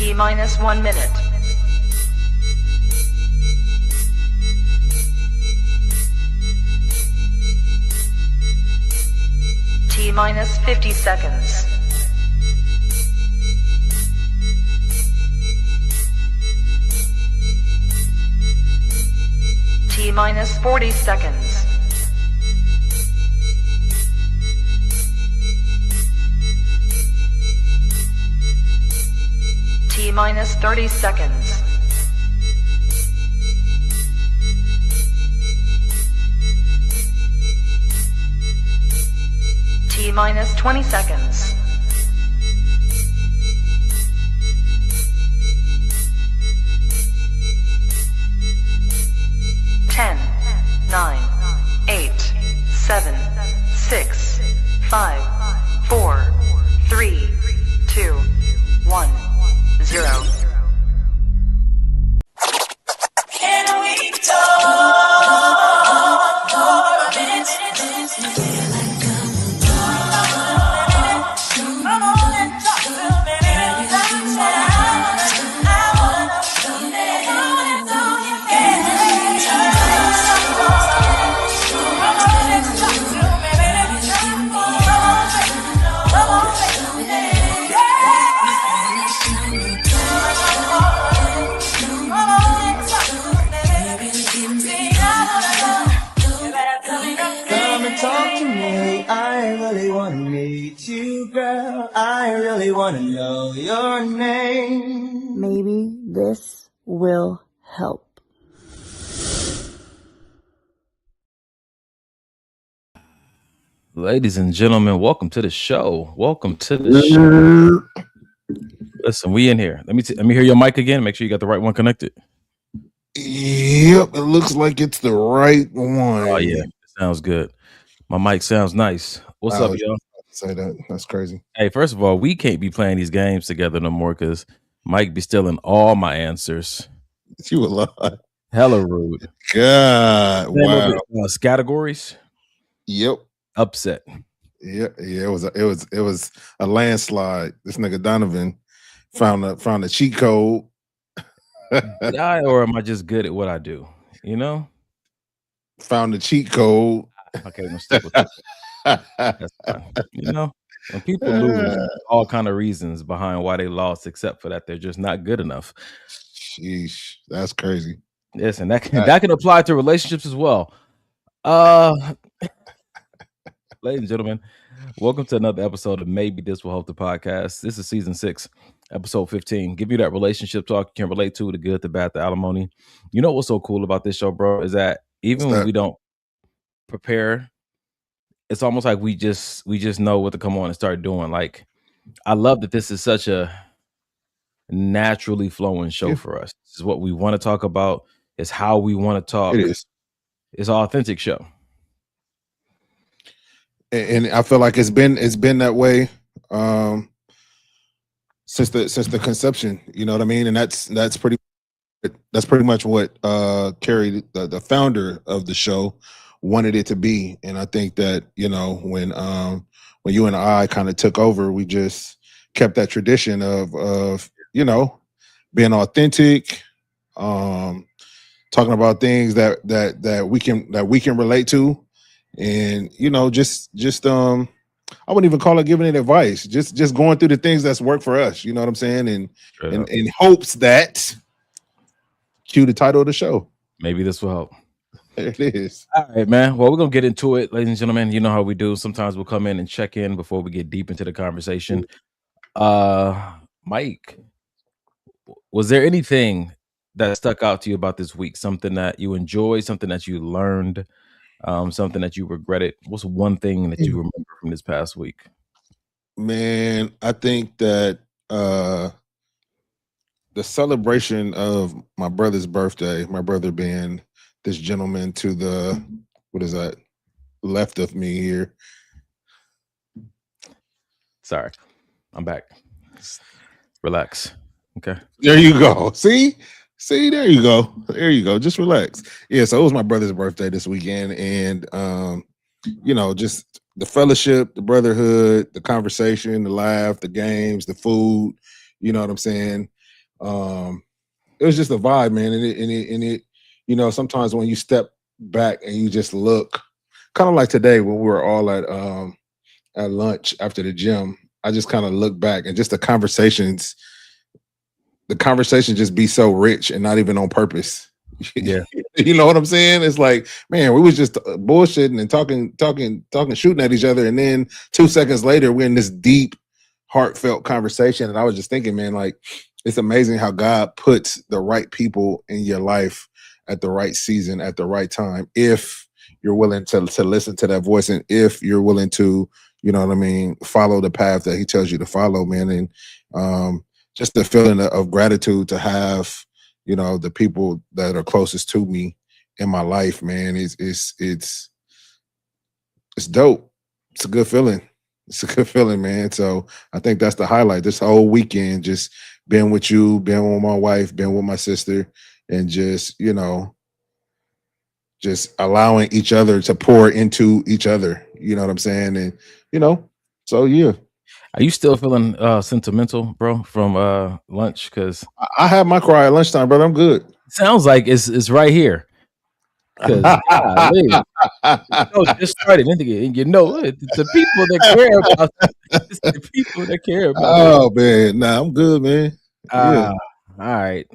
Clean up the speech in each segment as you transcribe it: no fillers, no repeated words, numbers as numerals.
T minus 1 minute. T minus 50 seconds. T minus 40 seconds. T minus 30 seconds. T minus 20 seconds. Ten, 9, 8, 7, 6, 5, 4, 3, 2, 1, 0. Can we talk for a minute? Come on and talk to me. I wanna know someday. Come on and talk to me. Come and talk to me. I really wanna meet you, girl. I really wanna know your name. Maybe this will help. Ladies and gentlemen, welcome to the show. Welcome to the show. Listen, we in here. Let me hear your mic again. Make sure you got the right one connected. Yep, it looks like it's the right one. Oh yeah, sounds good. My mic sounds nice. What's up, y'all? Say that. That's crazy. Hey, first of all, we can't be playing these games together no more because Mike be stealing all my answers. You a lot. Hella rude. God, wow. Categories. Yep. Upset. Yeah. It was a landslide. This nigga Donovan found a cheat code. Did I, or am I just good at what I do? You know. Found the cheat code. Okay, I'm stick with that. That's fine. You know, when people lose, there's all kind of reasons behind why they lost, except for that they're just not good enough. Sheesh, that's crazy. Listen, that can apply to relationships as well. Ladies and gentlemen, welcome to another episode of Maybe This Will Help the podcast. This is season 6, episode 15. Give you that relationship talk you can relate to, the good, the bad, the alimony. You know what's so cool about this show, bro, is that even when we don't prepare, it's almost like we just know what to come on and start doing. Like, I love that this is such a naturally flowing show for us. This is what we want to talk about. It's how we want to talk. It is. It's an authentic show. And I feel like it's been that way since the conception. You know what I mean? And that's pretty much what Carrie, the founder of the show, wanted it to be. And I think that, you know, when you and I kind of took over, we just kept that tradition of you know, being authentic, talking about things that we can relate to. And you know, just I wouldn't even call it giving it advice. Just going through the things that's worked for us. You know what I'm saying? And in hopes that cue the title of the show. Maybe this will help. It is. All right, man. Well, we're gonna get into it, ladies and gentlemen. You know how we do. Sometimes we'll come in and check in before we get deep into the conversation. Mike, was there anything that stuck out to you about this week? Something that you enjoyed, something that you learned? Something that you regretted? What's one thing that you remember from this past week? Man, I think that the celebration of my brother's birthday, my brother being this gentleman to the, what is that, left of me here. Sorry, I'm back. Relax. Okay. There you go. See, there you go. There you go. Just relax. Yeah, so it was my brother's birthday this weekend. And, you know, just the fellowship, the brotherhood, the conversation, the laugh, the games, the food, you know what I'm saying? It was just a vibe, man. And it, you know, sometimes when you step back and you just look, kind of like today when we were all at lunch after the gym, I just kind of look back and just the conversation just be so rich and not even on purpose. Yeah. You know what I'm saying? It's like, man, we was just bullshitting and talking, shooting at each other, and then 2 seconds later, we're in this deep, heartfelt conversation. And I was just thinking, man, like, it's amazing how God puts the right people in your life at the right season, at the right time, if you're willing to listen to that voice, and if you're willing to, you know what I mean, follow the path that He tells you to follow, man. And just the feeling of gratitude to have, you know, the people that are closest to me in my life, man, it's dope. It's a good feeling. It's a good feeling, man. So I think that's the highlight this whole weekend, just being with you, being with my wife, being with my sister, and just, you know, just allowing each other to pour into each other. You know what I'm saying? And, you know, so yeah. Are you still feeling sentimental, bro, from lunch? Because I had my cry at lunchtime, brother. I'm good. sounds like it's right here. Because just started, and you know, it's the people that care about it's the people that care about. Oh man, nah, I'm good, man. Yeah, All right.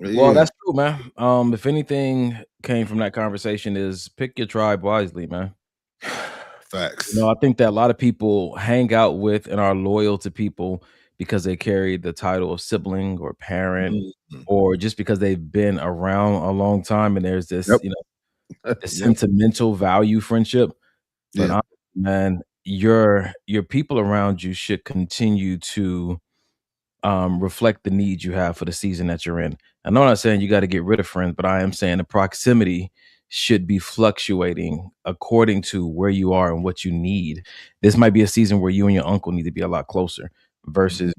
yeah. Well, that's true, man. If anything came from that conversation, is pick your tribe wisely, man. Facts. You know, I think that a lot of people hang out with and are loyal to people because they carry the title of sibling or parent, Mhm. or just because they've been around a long time, and there's this, Yep. you know, this Yep. sentimental value friendship. But Yeah. man, your people around you should continue to reflect the needs you have for the season that you're in. I know I'm not saying you got to get rid of friends, but I am saying the proximity should be fluctuating according to where you are and what you need. This might be a season where you and your uncle need to be a lot closer versus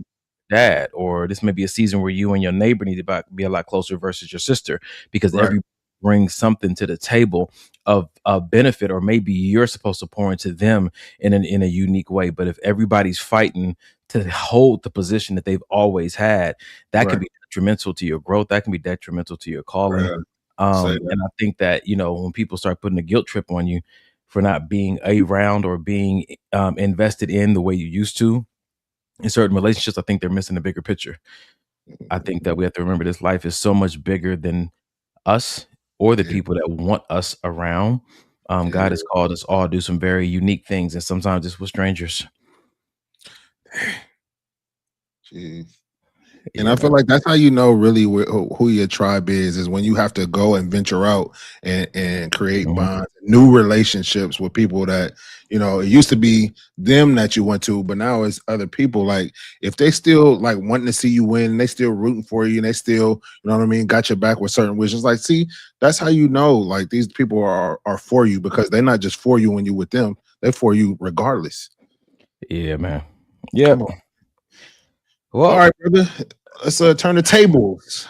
dad, or this may be a season where you and your neighbor need to be a lot closer versus your sister, because Right. every brings something to the table of a benefit, or maybe you're supposed to pour into them in a unique way. But if everybody's fighting to hold the position that they've always had, that can Right. be detrimental to your growth. That can be detrimental to your calling. Say that. And I think that, you know, when people start putting a guilt trip on you for not being around or being invested in the way you used to in certain relationships, I think they're missing the bigger picture. I think that we have to remember this life is so much bigger than us or the Yeah. people that want us around. God Yeah. has called us all to do some very unique things, and sometimes it's with strangers. Jeez. And Yeah, I feel man. like that's how you know really who your tribe is when you have to go and venture out and create Mhm. bonds, new relationships with people that, you know, it used to be them that you went to, but now it's other people. Like, if they still like wanting to see you win, and they still rooting for you, and they still, you know what I mean, got your back with certain wishes. Like, see, that's how you know like these people are for you, because they're not just for you when you're with them, they're for you regardless. Yeah, man. Yeah. Come on. All Well, right, brother. Let's turn the tables.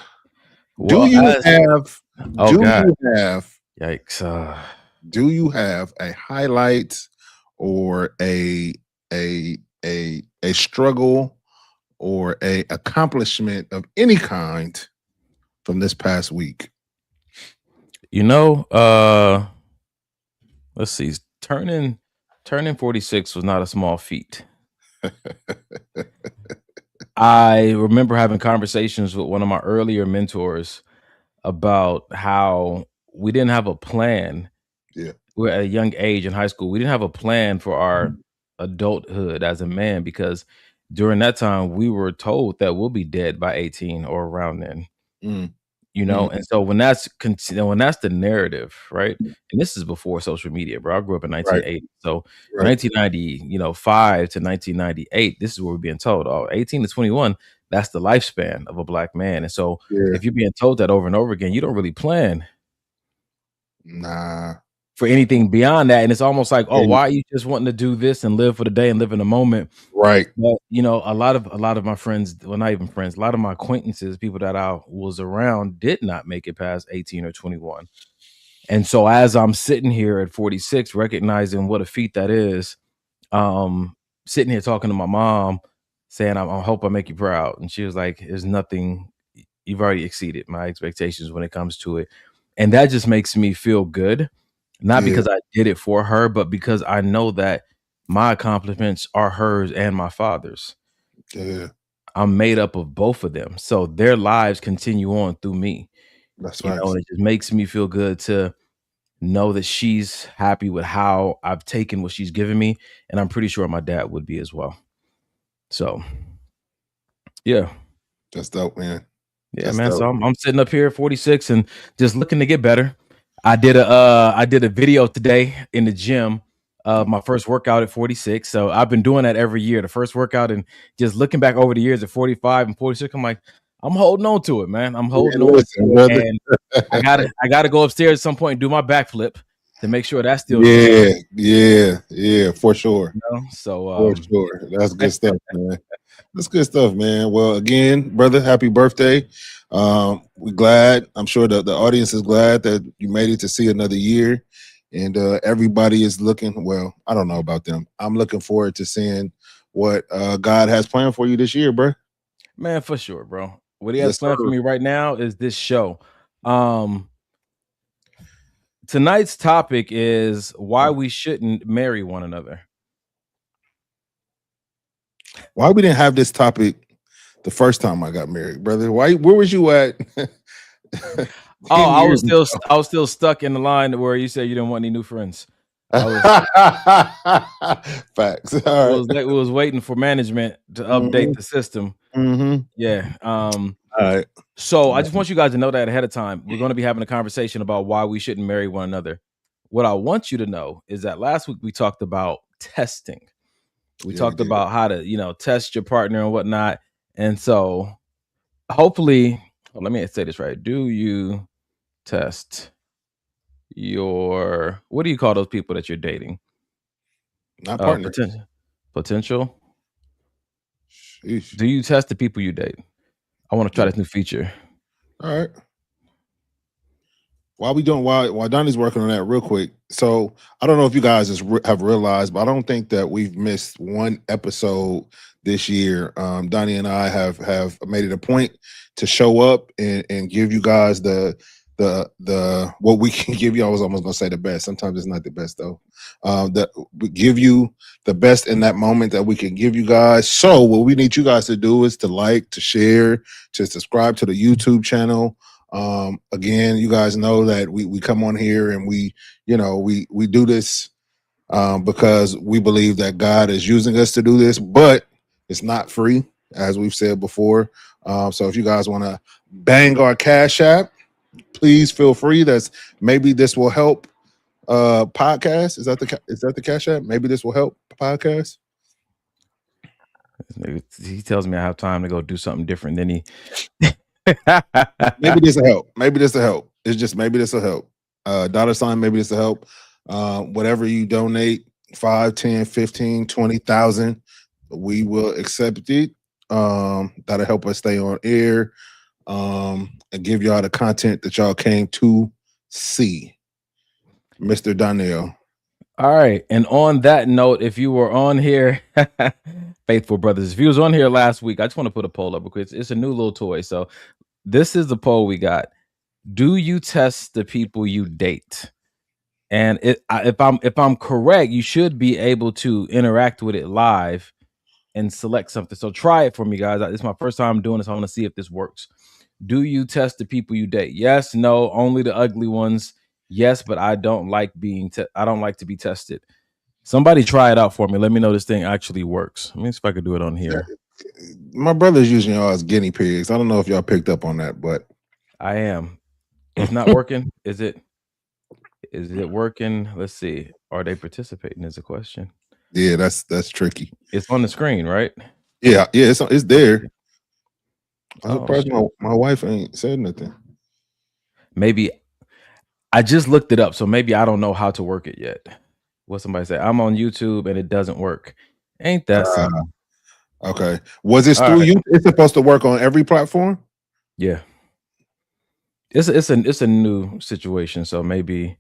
Do well, you as have oh do God, you have yikes. do you have a highlight or a struggle or a accomplishment of any kind from this past week? You know, let's see. Turning 46 was not a small feat. I remember having conversations with one of my earlier mentors about how we didn't have a plan. Yeah. We're at a young age in high school. We didn't have a plan for our adulthood as a man, because during that time we were told that we'll be dead by 18 or around then. Mm, You know, and so when that's the narrative, right? And this is before social media, bro. I grew up in right, 1980. So right. 1990, 5 to 1998, this is what we're being told. Oh, 18 to 21, that's the lifespan of a black man. And so Yeah. if you're being told that over and over again, you don't really plan Nah. for anything beyond that. And it's almost like, oh, And- why are you just wanting to do this and live for the day and live in the moment? right. But you know, a lot of my friends, well, not even friends, a lot of my acquaintances, people that I was around, did not make it past 18 or 21. And so as I'm sitting here at 46, recognizing what a feat that is, sitting here talking to my mom, saying, I hope I make you proud. And she was like, there's nothing, you've already exceeded my expectations when it comes to it. And that just makes me feel good. Not Yeah. because I did it for her, but because I know that my accomplishments are hers and my father's. Yeah. I'm made up of both of them. So their lives continue on through me. That's You know, right. and it just makes me feel good to know that she's happy with how I've taken what she's given me. And I'm pretty sure my dad would be as well. So yeah. That's dope, man. Yeah, That's man. dope. So I'm sitting up here at 46 and just looking to get better. I did a video today in the gym of my first workout at 46. So I've been doing that every year. The first workout, and just looking back over the years at 45 and 46, I'm like, I'm holding on to it, man. I'm holding on Listen, to brother. it. And I gotta go upstairs at some point and do my backflip to make sure that's still Yeah, for sure. you know? So For sure. That's good stuff, man. That's good stuff, man. Well, again, brother, happy birthday. We're glad. I'm sure the audience is glad that you made it to see another year. And everybody is looking, well, I don't know about them. I'm looking forward to seeing what God has planned for you this year, bro. man, for sure, bro. What he has Yes, planned for sir. me right now is this show. Tonight's topic is why we shouldn't marry one another. Why we didn't have this topic the first time I got married, brother? Where was you at? Oh, I was 10 years still stuck in the line where you said you didn't want any new friends. ago? Facts. It All was like we was waiting for management to update the system. Mm-hmm. Yeah. All right. So I just want you guys to know that ahead of time. We're going to be having a conversation about why we shouldn't marry one another. What I want you to know is that last week we talked about testing. We Yeah, talked we did. about how to, test your partner and whatnot. And so hopefully, let me say this right. Do you test your, what do you call those people that you're dating? Not partner. Potential. Sheesh. Do you test the people you date? I want to try this new feature. All right. While Donnie's working on that real quick. So I don't know if you guys have realized, but I don't think that we've missed one episode this year. Donnie and I have made it a point to show up and give you guys the what we can give you. I was almost gonna say the best. Sometimes it's not the best though. That we give you the best in that moment that we can give you guys. So what we need you guys to do is to like, to share, to subscribe to the YouTube channel. Again, you guys know that we come on here and we do this because we believe that God is using us to do this, but it's not free, as we've said before. So if you guys want to bang our Cash App, please feel free. Maybe this will help podcast. Is that the Cash App? Maybe this will help podcast. He tells me I have time to go do something different than he. Maybe this will help. Maybe this will help. It's just maybe this will help. $, maybe this will help. Whatever you donate, 5, 10, 15, 20,000, we will accept it. That'll help us stay on air and give y'all the content that y'all came to see. Mr. Donnell. All right. And on that note, if you were on here, faithful brothers, if you was on here last week, I just want to put a poll up because it's a new little toy. So this is the poll we got. Do you test the people you date? And if I'm correct, you should be able to interact with it live and select something. So try it for me, guys. It's my first time doing this. I want to see if this works. Do you test the people you date? Yes, no, only the ugly ones. Yes, but I don't like I don't like to be tested. Somebody try it out for me. Let me know this thing actually works. Let me see if I could do it on here. My brother's using y'all as guinea pigs. I don't know if y'all picked up on that, but I am. It's not working. Is it working? Let's see. Are they participating is a question. Yeah, that's tricky. It's on the screen, right? Yeah, it's there. I'm Oh, surprised my wife ain't said nothing. Maybe I just looked it up, so maybe I don't know how to work it yet. What somebody said, I'm on YouTube and it doesn't work. Ain't that something? Okay. Was it All through right. you? It's supposed to work on every platform? Yeah. It's a new situation, so maybe.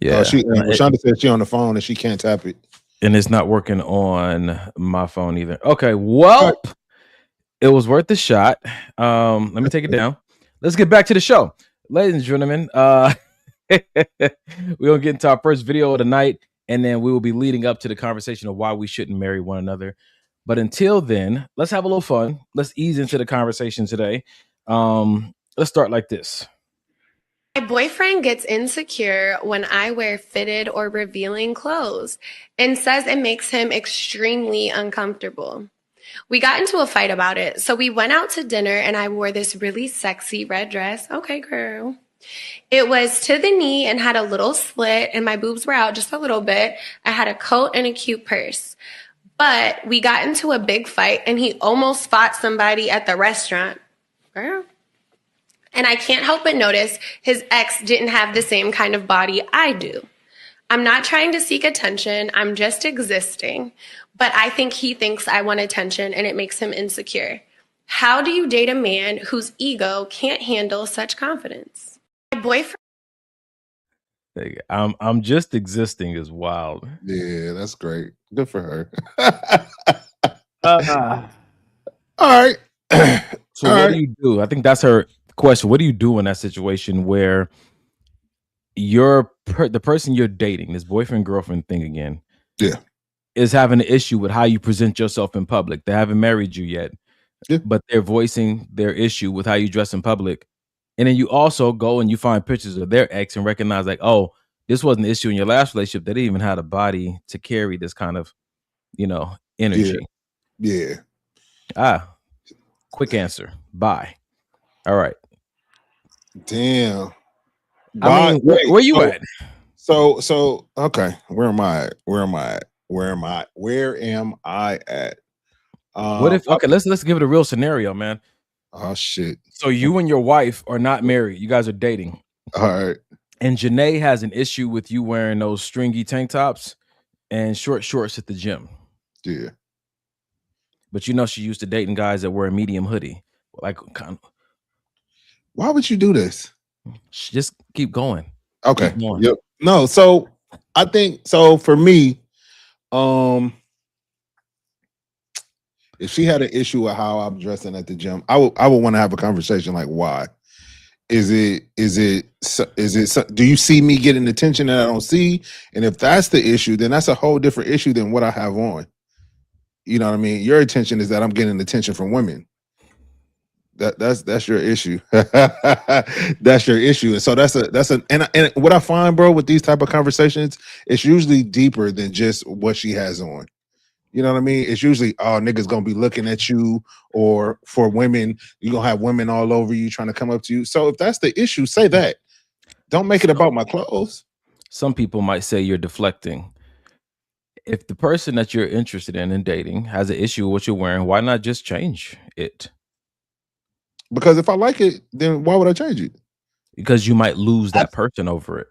Yeah. Rashonda said she on the phone and she can't tap it. And it's not working on my phone either. Okay, well, it was worth the shot. Let me take it down. Let's get back to the show. Ladies and gentlemen, we're gonna get into our first video of the night, and then we will be leading up to the conversation of why we shouldn't marry one another. But until then, let's have a little fun. Let's ease into the conversation today. Let's start like this. My boyfriend gets insecure when I wear fitted or revealing clothes and says it makes him extremely uncomfortable. We got into a fight about it, so we went out to dinner and I wore this really sexy red dress. Okay, girl. It was to the knee and had a little slit, and my boobs were out just a little bit. I had a coat and a cute purse. But we got into a big fight and he almost fought somebody at the restaurant. Girl. And I can't help but notice his ex didn't have the same kind of body I do. I'm not trying to seek attention, I'm just existing. But I think he thinks I want attention and it makes him insecure. How do you date a man whose ego can't handle such confidence? My boyfriend. I'm just existing is wild. Yeah, that's great. Good for her. All right. So what do you do? I think that's her question. What do you do in that situation where the person you're dating, this boyfriend girlfriend thing again, is having an issue with how you present yourself in public? They haven't married you yet, but they're voicing their issue with how you dress in public. And then you also go and you find pictures of their ex and recognize like, oh, this wasn't an issue in your last relationship. They didn't even have a body to carry this kind of, energy. Yeah. Quick answer. Bye. All right. Damn. I mean, where you at? So okay. Where am I at? What if let's give it a real scenario, man. Oh shit. So you and your wife are not married. You guys are dating. All right. And Janae has an issue with you wearing those stringy tank tops and short shorts at the gym. Yeah. But she used to dating guys that wear a medium hoodie. Like, why would you do this? Just keep going. Okay. Keep going. Yep. No, so I think so for me, if she had an issue with how I'm dressing at the gym, I would want to have a conversation like, why? Is it do you see me getting attention that I don't see? And if that's the issue, then that's a whole different issue than what I have on. You know what I mean? Your attention is that I'm getting attention from women. That's your issue. That's your issue. And so and what I find, bro, with these type of conversations, it's usually deeper than just what she has on. You know what I mean? It's usually, oh, niggas gonna be looking at you, or for women, you're gonna have women all over you trying to come up to you. So if that's the issue, say that. Don't make it about my clothes. Some people might say you're deflecting. If the person that you're interested in dating has an issue with what you're wearing, why not just change it? Because if I like it, then why would I change it? Because you might lose that person over it.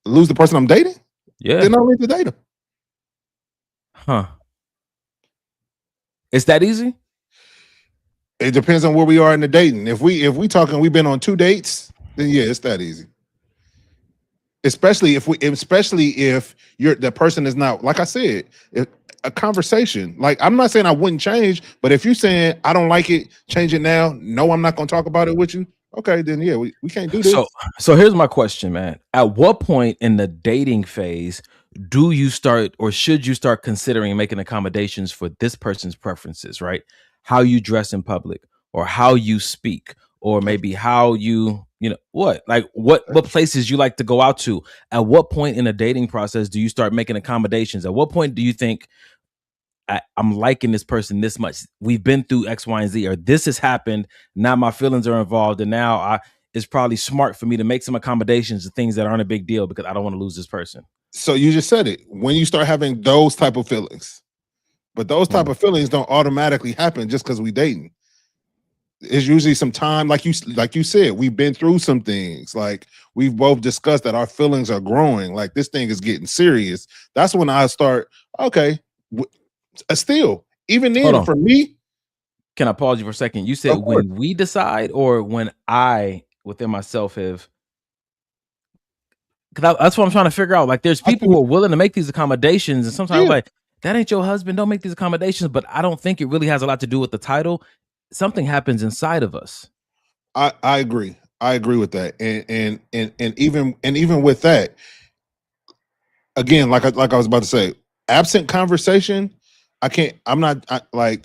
Lose the person I'm dating? Yeah. Then I don't need to date him. Huh. It's that easy? It depends on where we are in the dating. If we talking, we've been on 2 dates, then yeah, it's that easy. Especially if you're the person is not, like I said, a conversation. Like, I'm not saying I wouldn't change, but if you're saying I don't like it, change it now. No, I'm not gonna talk about it with you. Okay, then yeah, we can't do this. So here's my question, man. At what point in the dating phase do you start, or should you start considering making accommodations for this person's preferences, right? How you dress in public, or how you speak, or maybe how you what places you like to go out to. At what point in the dating process do you start making accommodations? At what point do you think, I'm liking this person this much, we've been through X, Y, and Z, or this has happened, now my feelings are involved, and now it's probably smart for me to make some accommodations to things that aren't a big deal because I don't want to lose this person? So you just said it. When you start having those type of feelings, but those type of feelings don't automatically happen just because we dating. It's usually some time, like you said, we've been through some things. Like, we've both discussed that our feelings are growing. Like, this thing is getting serious. That's when I start, okay, still, even then, for me. Can I pause you for a second? You said when we decide, or when I, within myself, have. Because that's what I'm trying to figure out. Like, there's people who are willing to make these accommodations, and sometimes I'm like, that ain't your husband. Don't make these accommodations. But I don't think it really has a lot to do with the title. Something happens inside of us. I agree. I agree with that. And even with that, again, like I was about to say, absent conversation, I'm not like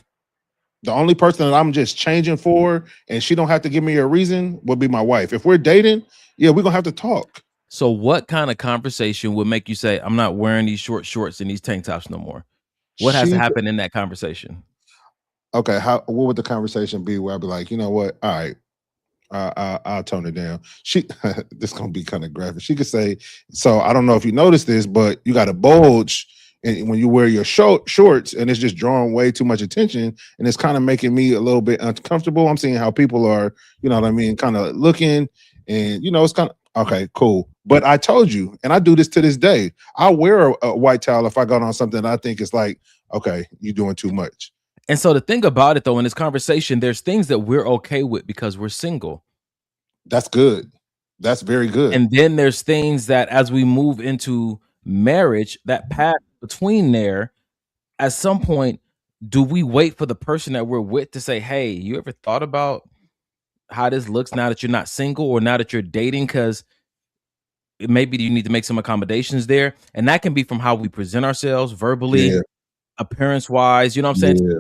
the only person that I'm just changing for, and she don't have to give me a reason, would be my wife. If we're dating, yeah, we're gonna have to talk. So what kind of conversation would make you say, I'm not wearing these short shorts and these tank tops no more? What has to She happen in that conversation? okay, what would the conversation be where I'd be like, you know what? All right, I'll tone it down. This gonna be kind of graphic. She could say, so I don't know if you noticed this, but you got a bulge and when you wear your shorts, and it's just drawing way too much attention, and it's kind of making me a little bit uncomfortable. I'm seeing how people are, you know what I mean, kind of looking, and it's kind of okay, cool. But I told you, and I do this to this day. I wear a white towel if I got on something that I think is like, okay, you're doing too much. And so the thing about it, though, in this conversation, there's things that we're okay with because we're single. That's good. That's very good. And then there's things that as we move into marriage, that path between there, at some point, do we wait for the person that we're with to say, hey, you ever thought about how this looks now that you're not single or now that you're dating? Because maybe you need to make some accommodations there. And that can be from how we present ourselves verbally, Yeah. appearance wise. You know what I'm saying? Yeah.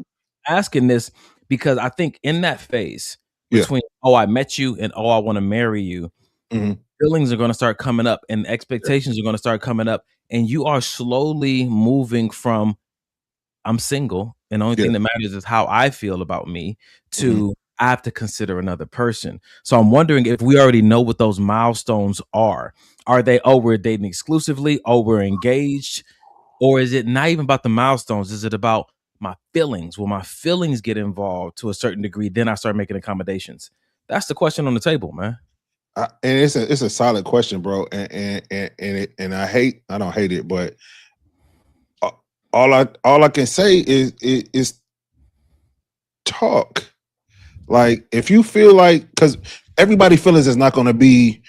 Asking this because I think in that phase Yeah. between, oh, I met you and oh, I want to marry you, Mhm. feelings are going to start coming up and expectations are going to start coming up. And you are slowly moving from I'm single and the only thing that matters is how I feel about me to I have to consider another person. So I'm wondering if we already know what those milestones are. Are they, oh, we're dating exclusively, oh, we're engaged? Or is it not even about the milestones? Is it about my feelings? Will my feelings get involved to a certain degree? Then I start making accommodations. That's the question on the table, man. And it's a solid question, bro. And I don't hate it, but all I can say is talk. Like if you feel like, because everybody feelings is not going to be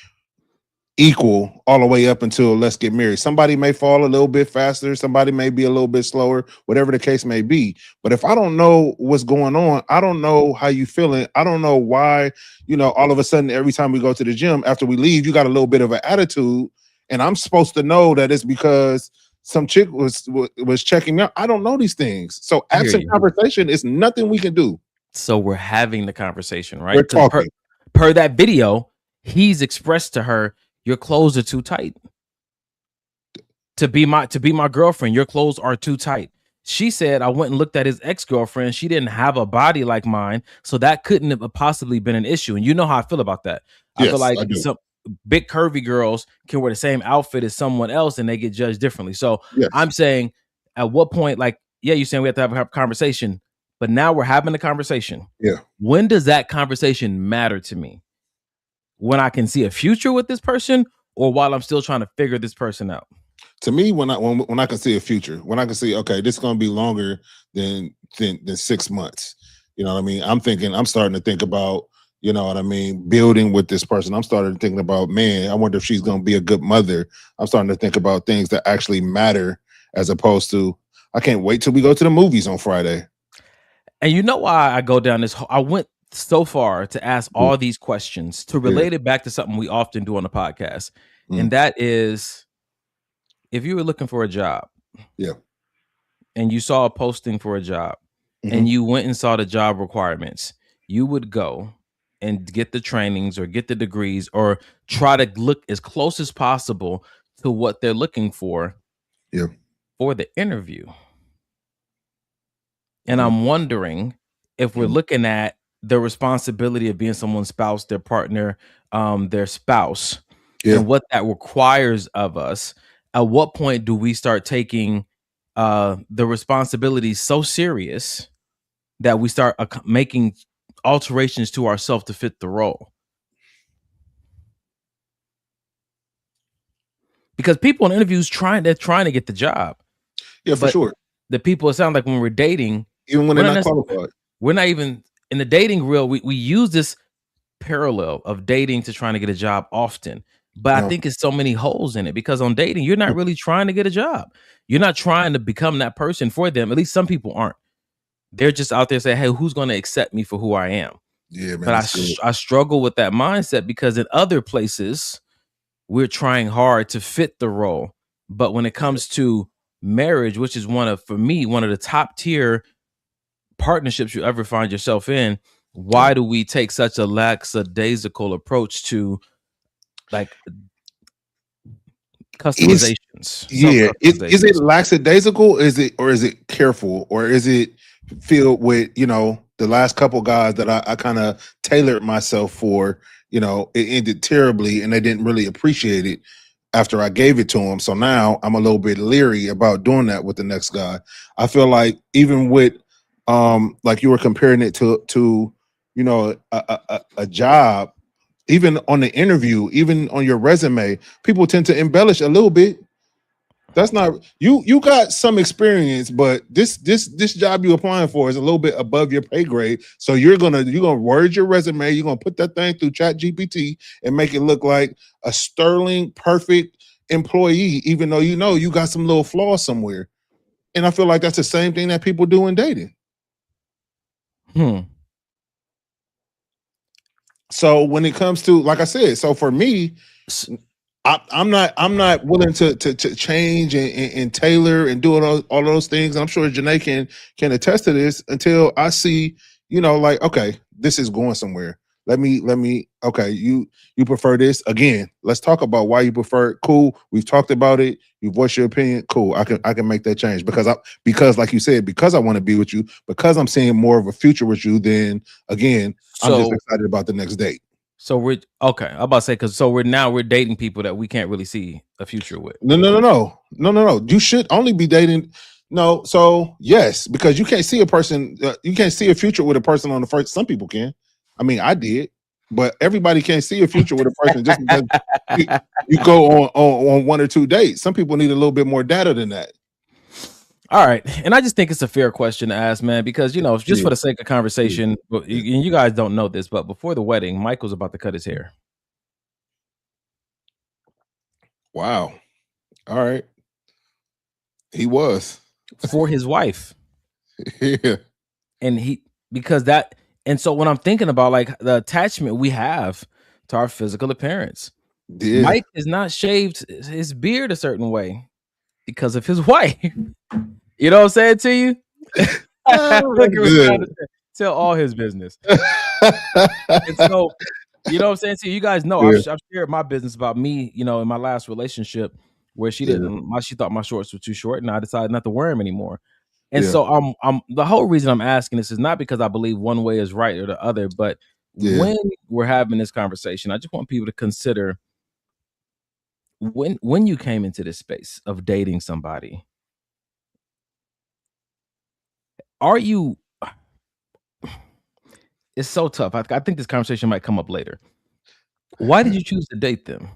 equal all the way up until let's get married. Somebody may fall a little bit faster, somebody may be a little bit slower, whatever the case may be. But if I don't know what's going on, I don't know how you feeling, I don't know why, all of a sudden every time we go to the gym after we leave, you got a little bit of an attitude, and I'm supposed to know that it's because some chick was checking me out. I don't know these things. So absent conversation is nothing we can do. So we're having the conversation, right? We're talking. Per that video, he's expressed to her, your clothes are too tight. To be my girlfriend, your clothes are too tight. She said, I went and looked at his ex-girlfriend. She didn't have a body like mine, so that couldn't have possibly been an issue. And you know how I feel about that. I feel like some big curvy girls can wear the same outfit as someone else and they get judged differently. So I'm saying, at what point, like, yeah, you're saying we have to have a conversation, but now we're having a conversation. Yeah. When does that conversation matter to me? When I can see a future with this person, or while I'm still trying to figure this person out? To me, when I can see a future, when I can see, okay, this is going to be longer than 6 months. You know what I mean? I'm starting to think about, you know what I mean, building with this person. I'm starting to think about, man, I wonder if she's going to be a good mother. I'm starting to think about things that actually matter, as opposed to, I can't wait till we go to the movies on Friday. And you know why I go down this? I went so far to ask all these questions to relate it back to something we often do on the podcast. And that is, if you were looking for a job, and you saw a posting for a job, and you went and saw the job requirements, you would go and get the trainings or get the degrees or try to look as close as possible to what they're looking for for the interview. And I'm wondering if we're looking at the responsibility of being someone's spouse, their partner, their spouse, and what that requires of us. At what point do we start taking the responsibility so serious that we start making alterations to ourselves to fit the role? Because people in interviews they're trying to get the job. Yeah, for sure. The people, it sounds like when we're dating, even when they're not qualified, we're not even in the dating reel. We use this parallel of dating to trying to get a job often, But I No. think it's so many holes in it because on dating, you're not really trying to get a job. You're not trying to become that person for them. At least some people aren't. They're just out there saying, "Hey, who's going to accept me for who I am?" Yeah, man. But That's good. I struggle with that mindset because in other places, we're trying hard to fit the role. But when it comes to marriage, which is for me, one of the top tier partnerships you ever find yourself in, why do we take such a lackadaisical approach to like customizations? Yeah. Is it Self-customizations? lackadaisical? Is it careful? Or is it filled with, the last couple guys that I kind of tailored myself for, it ended terribly and they didn't really appreciate it after I gave it to them. So now I'm a little bit leery about doing that with the next guy. I feel like even with like you were comparing it to a job, even on the interview, even on your resume, people tend to embellish a little bit. That's not you got some experience, but this job you're applying for is a little bit above your pay grade. So you're gonna word your resume, you're gonna put that thing through Chat GPT and make it look like a sterling perfect employee, even though you got some little flaws somewhere. And I feel like that's the same thing that people do in dating. So when it comes to, like I said, so for me, I'm not willing to change and tailor and do all those things. And I'm sure Janae can attest to this until I see, like, okay, this is going somewhere. Let me okay, you prefer this. Again, let's talk about why you prefer it. Cool. We've talked about it. You voiced your opinion. Cool. I can make that change because like you said, because I want to be with you, because I'm seeing more of a future with you, then again, I'm just excited about the next date. So we're okay. I'm about to say because we're dating people that we can't really see a future with. No. You should only be dating. No, so yes, because you can't see a person. You can't see a future with a person on the first. Some people can. I mean, I did, but everybody can't see a future with a person just because you go on 1 or 2 dates. Some people need a little bit more data than that. All right, and I just think it's a fair question to ask, man, because just for the sake of conversation, and you guys don't know this, but before the wedding, Michael's about to cut his hair. Wow. All right. He was for his wife. Yeah. And so when I'm thinking about like the attachment we have to our physical appearance, Mike has not shaved his beard a certain way because of his wife. You know what I'm saying to you? Tell all his business. And so, you know what I'm saying to you? You guys know I've shared my business about me, in my last relationship where she she thought my shorts were too short and I decided not to wear them anymore. And so I'm the whole reason I'm asking this is not because I believe one way is right or the other, but when we're having this conversation, I just want people to consider when you came into this space of dating somebody, are you it's so tough. I think this conversation might come up later. Why did you choose to date them?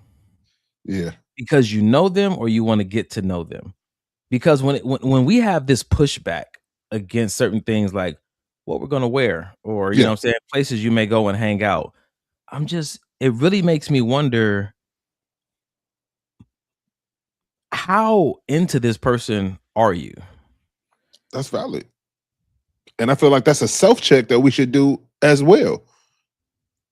Yeah. Because you know them or you want to get to know them? Because when we have this pushback against certain things like what we're going to wear or, you know what I'm saying, places you may go and hang out, it really makes me wonder how into this person are you? That's valid. And I feel like that's a self-check that we should do as well.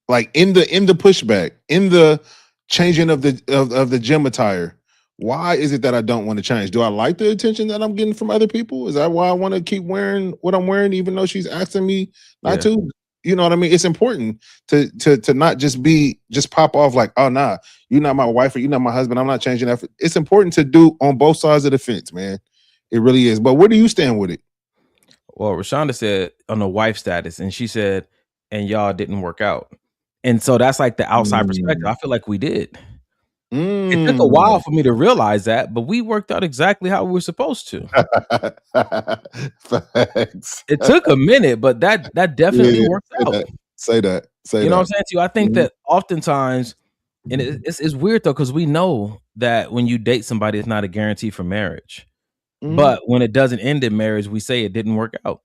Like in the pushback, in the changing of the gym attire. Why is it that I don't want to change? Do I like the attention that I'm getting from other people? Is that why I want to keep wearing what I'm wearing, even though she's asking me not to? You know what I mean? It's important to not just pop off like, oh nah, you're not my wife or you're not my husband. I'm not changing that. It's important to do on both sides of the fence, man. It really is. But where do you stand with it? Well, Rashonda said on the wife status, and she said, and y'all didn't work out. And so that's like the outside perspective. I feel like we did. It took a while for me to realize that, but we worked out exactly how we were supposed to. It took a minute, but that definitely worked out. Say that. You know what I'm saying to you? I think that oftentimes, and it's weird though, because we know that when you date somebody, it's not a guarantee for marriage. But when it doesn't end in marriage, we say it didn't work out.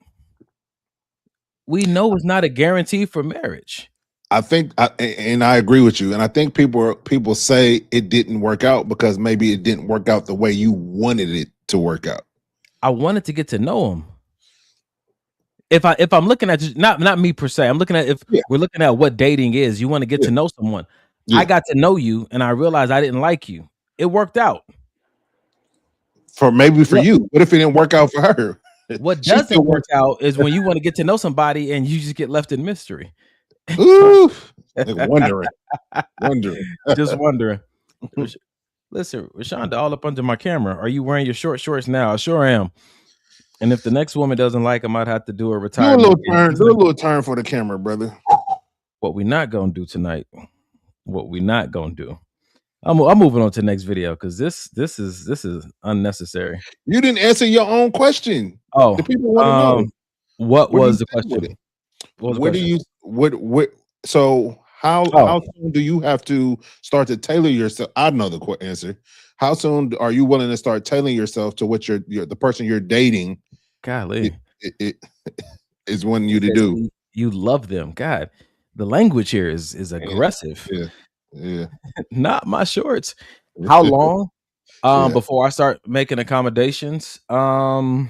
We know it's not a guarantee for marriage. I think, and I agree with you. And I think people say it didn't work out because maybe it didn't work out the way you wanted it to work out. I wanted to get to know him. If I'm looking at just not me per se, I'm looking at if we're looking at what dating is. You want to get to know someone. Yeah. I got to know you, and I realized I didn't like you. It worked out. For you. What if it didn't work out for her? What doesn't work out is when you want to get to know somebody and you just get left in mystery. Ooh, wondering. Just wondering. Listen, Rashonda, all up under my camera. Are you wearing your short shorts now? I sure am. And if the next woman doesn't like, I might have to do a retirement. Do a little turn for the camera, brother. What we're not gonna do tonight. What we're not gonna do. I'm moving on to the next video because this is unnecessary. You didn't answer your own question. Oh, the people want to know. What was the question? So how soon do you have to start to tailor yourself? I know the answer. How soon are you willing to start tailoring yourself to what the person you're dating? Golly, it is wanting you to do. You love them. God, the language here is aggressive. Yeah. Not my shorts. How long? Before I start making accommodations? I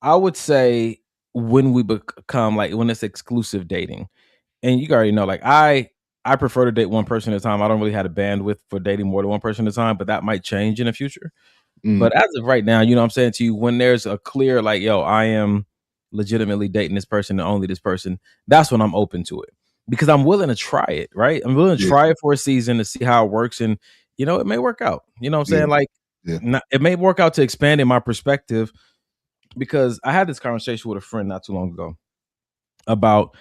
would say when we become when it's exclusive dating. And you already know, I prefer to date one person at a time. I don't really have a bandwidth for dating more than one person at a time, but that might change in the future. But as of right now, you know what I'm saying to you, when there's a clear, I am legitimately dating this person and only this person, that's when I'm open to it. Because I'm willing to try it, right? I'm willing to try it for a season to see how it works. And, it may work out. You know what I'm saying? It may work out to expand in my perspective. Because I had this conversation with a friend not too long ago about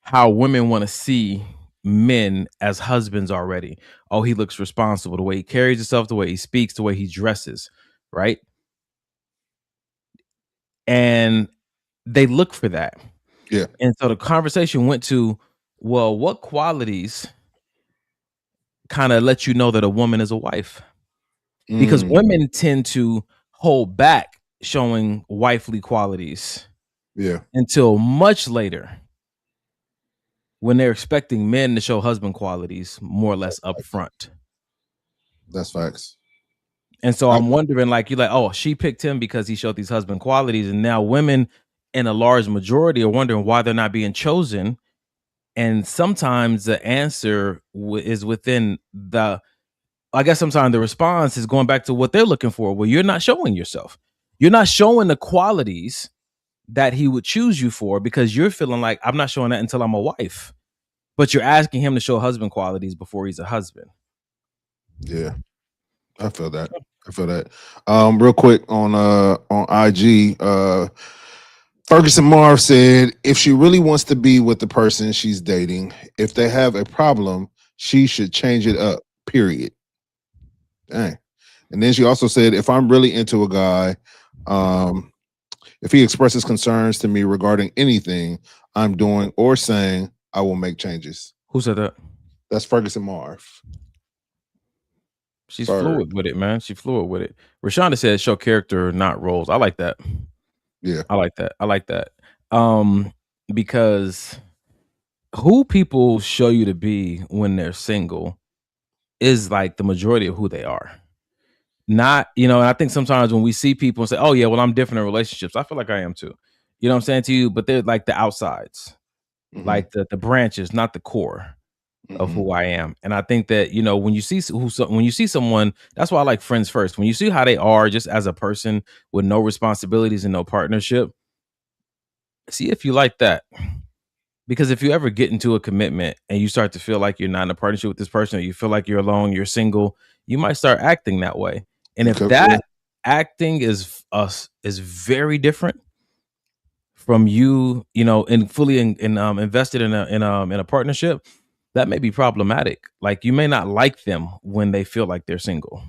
how women want to see men as husbands already. Oh, he looks responsible, the way he carries himself, the way he speaks, the way he dresses, right? And they look for that. Yeah. And so the conversation went to, well, what qualities kind of let you know that a woman is a wife? Because women tend to hold back showing wifely qualities until much later, when they're expecting men to show husband qualities more or less up front. That's facts. And so I'm wondering, you're oh, she picked him because he showed these husband qualities. And now women in a large majority are wondering why they're not being chosen. And sometimes the answer is within sometimes the response is going back to what they're looking for. Well, you're not showing yourself. You're not showing the qualities that he would choose you for because you're feeling like I'm not showing that until I'm a wife. But you're asking him to show husband qualities before he's a husband. Yeah. I feel that. Real quick on IG, Ferguson Marv said if she really wants to be with the person she's dating, if they have a problem, she should change it up, period. Dang. And then she also said, if I'm really into a guy, if he expresses concerns to me regarding anything I'm doing or saying, I will make changes. Who said that? That's Ferguson Marv. She's fluid with it, man. She's fluid with it. Rashonda said, show character, not roles. I like that. Yeah. I like that. Because who people show you to be when they're single is the majority of who they are. Not, and I think sometimes when we see people say, oh yeah, well, I'm different in relationships, I feel like I am too. You know what I'm saying to you? But they're like the outsides, like the branches, not the core of who I am. And I think that, when you see someone, that's why I like friends first. When you see how they are just as a person with no responsibilities and no partnership, see if you like that. Because if you ever get into a commitment and you start to feel like you're not in a partnership with this person, or you feel like you're alone, you're single, you might start acting that way. And if that acting is very different from you, and fully invested in a partnership, that may be problematic. You may not like them when they feel like they're single.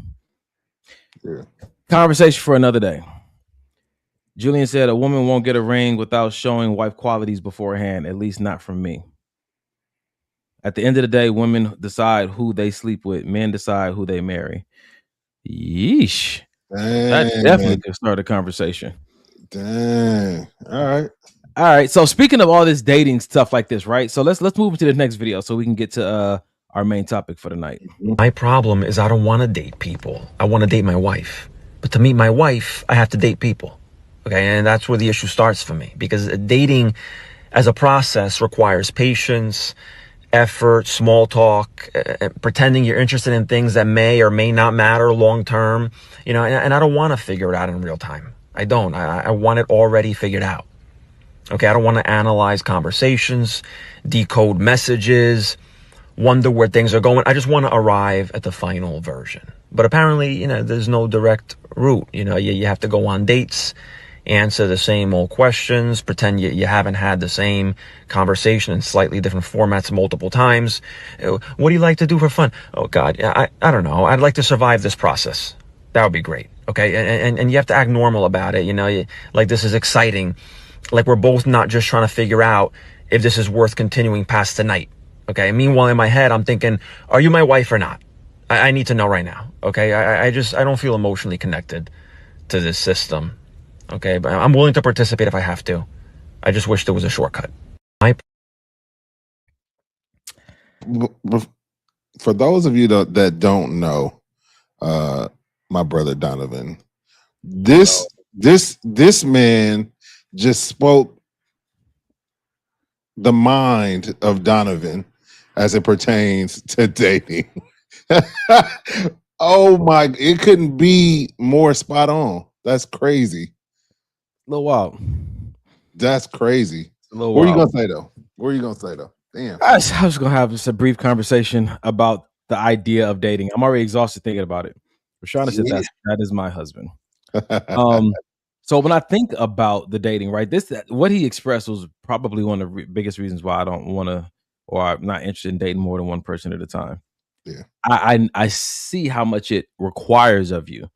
Yeah. Conversation for another day. Julian said a woman won't get a ring without showing wife qualities beforehand, at least not from me. At the end of the day, women decide who they sleep with. Men decide who they marry. Yeesh. Dang, that definitely could start a conversation. Dang. All right. All right. So speaking of all this dating stuff like this, right? So let's move into the next video so we can get to our main topic for the night. My problem is I don't want to date people. I want to date my wife. But to meet my wife, I have to date people. Okay, and that's where the issue starts for me, because dating as a process requires patience, effort, small talk, pretending you're interested in things that may or may not matter long term, and I don't want to figure it out in real time. I don't. I want it already figured out. Okay, I don't want to analyze conversations, decode messages, wonder where things are going. I just want to arrive at the final version. But apparently, there's no direct route. You have to go on dates, answer the same old questions, pretend you haven't had the same conversation in slightly different formats multiple times. What do you like to do for fun? Oh, God, I don't know. I'd like to survive this process. That would be great. Okay, and you have to act normal about it. Like this is exciting. Like we're both not just trying to figure out if this is worth continuing past tonight. Okay. Meanwhile, in my head, I'm thinking, are you my wife or not? I need to know right now. Okay. I don't feel emotionally connected to this system. Okay. But I'm willing to participate if I have to. I just wish there was a shortcut. For those of you that don't know, my brother Donovan, this man just spoke the mind of Donovan as it pertains to dating. Oh my, it couldn't be more spot on. That's crazy. A little wild. That's crazy. A little What are you wild. gonna say though? Damn. I was gonna have just a brief conversation about the idea of dating. I'm already exhausted thinking about it. Rashana said that is my husband. So when I think about the dating, right, what he expressed was probably one of the biggest reasons why I don't want to, or I'm not interested in dating more than one person at a time. Yeah. I see how much it requires of you,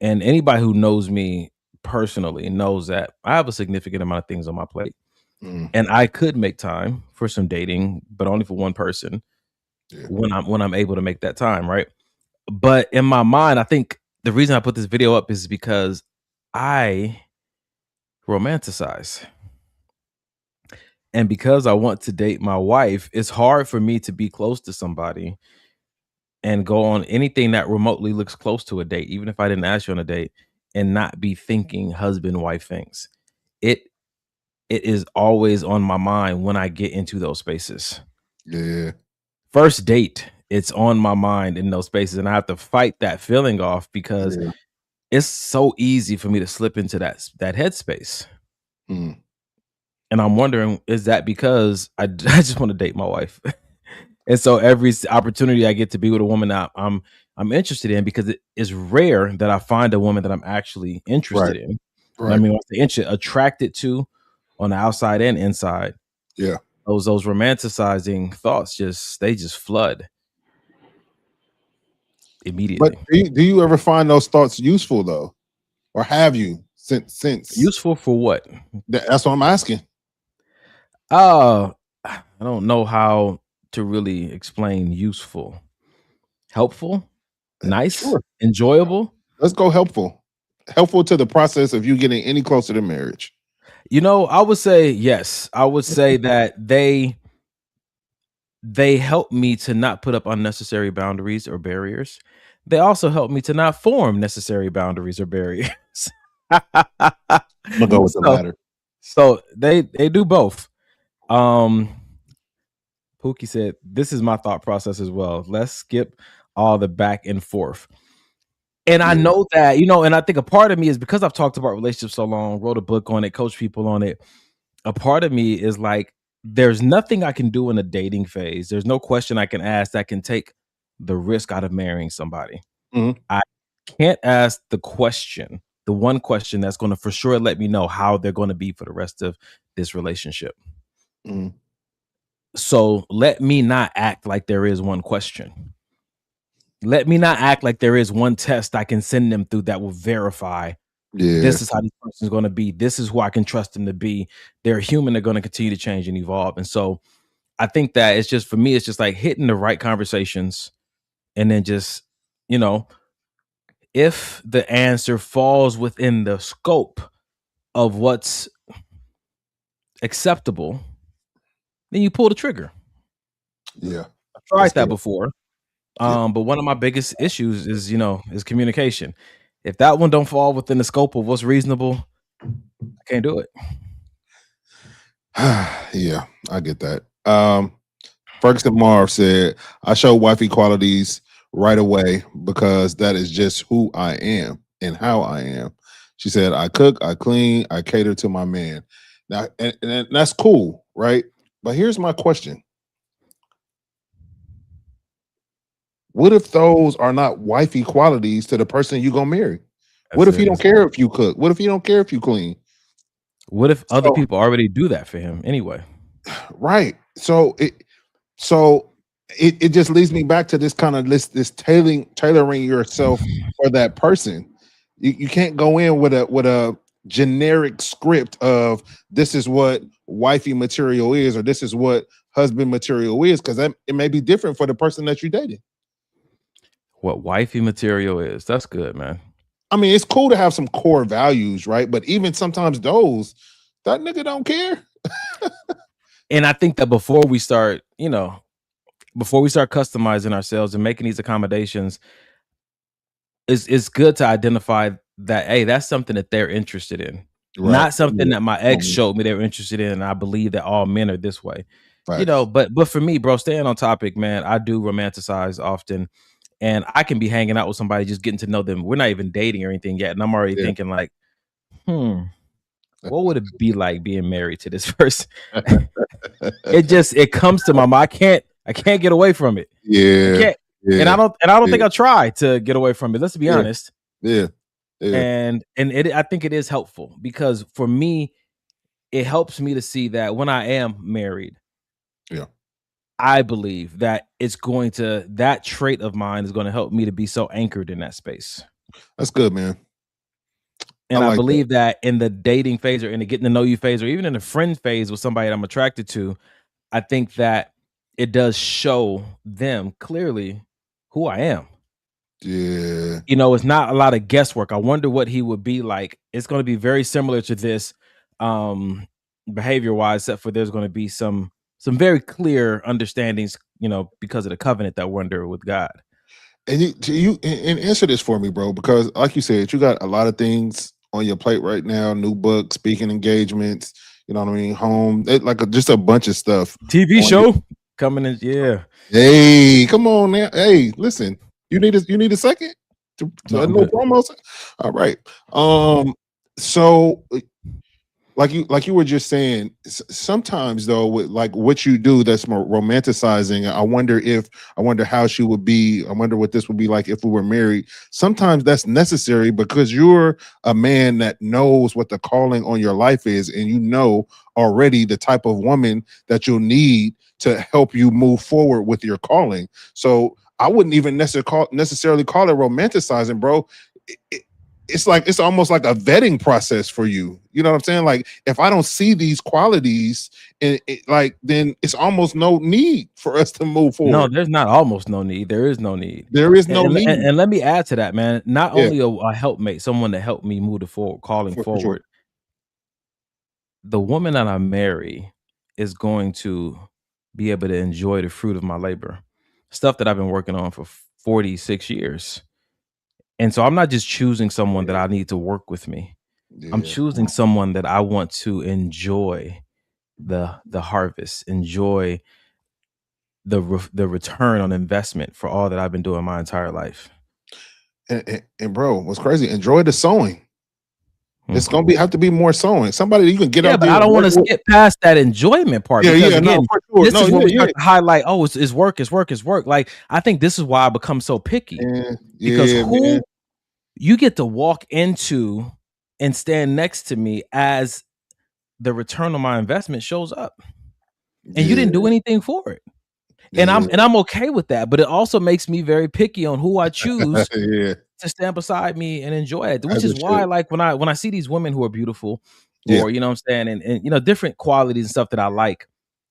and anybody who knows me personally knows that I have a significant amount of things on my plate, and I could make time for some dating, but only for one person when I'm able to make that time, right? But in my mind, I think the reason I put this video up is because I romanticize. And because I want to date my wife, it's hard for me to be close to somebody and go on anything that remotely looks close to a date, even if I didn't ask you on a date, and not be thinking husband-wife things. It is always on my mind when I get into those spaces. Yeah. First date, it's on my mind in those spaces, and I have to fight that feeling off because it's so easy for me to slip into that headspace. And I'm wondering, is that because I just want to date my wife? And so every opportunity I get to be with a woman that I'm interested in, because it is rare that I find a woman that I'm actually interested in. Right. I mean, what's the attracted to on the outside and inside. Yeah. Those romanticizing thoughts they just flood immediately. But do you ever find those thoughts useful though? Or have you since useful for what? That's what I'm asking. I don't know how to really explain useful. Helpful, nice, enjoyable. Let's go helpful. Helpful to the process of you getting any closer to marriage. I would say yes. I would say that they help me to not put up unnecessary boundaries or barriers. They also help me to not form necessary boundaries or barriers. I'm gonna go with the latter. So they do both. Pookie said, this is my thought process as well. Let's skip all the back and forth. And I know that, and I think a part of me is because I've talked about relationships so long, wrote a book on it, coached people on it. A part of me is like, there's nothing I can do in a dating phase. There's no question I can ask that can take the risk out of marrying somebody. I can't ask the one question that's going to for sure let me know how they're going to be for the rest of this relationship. So let me not act like there is one question. Let me not act like there is one test I can send them through that will verify this is how this person is going to be. This is who I can trust them to be. They're human. They're going to continue to change and evolve. And so I think that it's just, for me, it's just like hitting the right conversations. And then just, if the answer falls within the scope of what's acceptable, then you pull the trigger. Yeah. I've tried That's that good. before. Yeah. But one of my biggest issues is, is communication. If that one don't fall within the scope of what's reasonable, I can't do it. Yeah, I get that. Ferguson Marv said, I show wifey qualities right away because that is just who I am and how I am. She said, I cook, I clean, I cater to my man. Now, and that's cool, right? But here's my question. What if those are not wifey qualities to the person you're gonna marry? What if he don't care if you cook? What if he don't care if you clean? What if other So- people already do that for him anyway? Right. So it just leads me back to this kind of this tailoring yourself for that person. You can't go in with a generic script of this is what wifey material is or this is what husband material is, because it may be different for the person that you're dating. What wifey material is. That's good, man. I mean, it's cool to have some core values, right? But even sometimes those, that nigga don't care. And I think that before we start customizing ourselves and making these accommodations, it's good to identify that, hey, that's something that they're interested in. Right. Not something that my ex showed me they were interested in, and I believe that all men are this way. Right. But for me, bro, staying on topic, man, I do romanticize often, and I can be hanging out with somebody, just getting to know them. We're not even dating or anything yet, and I'm already thinking like, what would it be like being married to this person? it comes to my mind. I can't get away from it. Yeah. And I don't think I try to get away from it. Let's be honest. Yeah. And I think it is helpful because for me, it helps me to see that when I am married, I believe that that trait of mine is going to help me to be so anchored in that space. That's good, man. And I believe that in the dating phase or in the getting to know you phase or even in the friend phase with somebody that I'm attracted to, I think that it does show them clearly who I am. Yeah. It's not a lot of guesswork. I wonder what he would be like. It's going to be very similar to this behavior wise, except for there's going to be some very clear understandings, because of the covenant that we're under with God. And you answer this for me, bro, because like you said, you got a lot of things on your plate right now, new book, speaking engagements, you know what I mean? Home, just a bunch of stuff. TV show coming in. Yeah. Hey, come on now. Hey, listen, you need a second to no promos. All right. So like you were just saying, sometimes though, with like what you do that's more romanticizing, I wonder how she would be. I wonder what this would be like if we were married. Sometimes that's necessary because you're a man that knows what the calling on your life is, and you know already the type of woman that you'll need to help you move forward with your calling. So I wouldn't even necessarily call it romanticizing, bro. It's almost like a vetting process for you. You know what I'm saying? Like if I don't see these qualities, then it's almost no need for us to move forward. No, there's not almost no need. There is no need. There is no need. And let me add to that, man. Not only a helpmate, someone to help me move forward. Sure. The woman that I marry is going to be able to enjoy the fruit of my labor, stuff that I've been working on for 46 years. And so I'm not just choosing someone that I need to work with me. Yeah. I'm choosing someone that I want to enjoy the harvest, enjoy the return on investment for all that I've been doing my entire life. And bro, what's crazy? Enjoy the sowing. It's gonna have to be more sowing. Somebody you can get out there. But I don't want to skip past that enjoyment part. Yeah, because again, for sure. This is where we start to highlight. Oh, it's work. Like I think this is why I become so picky. Because you get to walk into and stand next to me as the return on my investment shows up, and you didn't do anything for it. And I'm okay with that. But it also makes me very picky on who I choose. To stand beside me and enjoy it, which is why, like when I see these women who are beautiful, or you know what I'm saying, and different qualities and stuff that I like,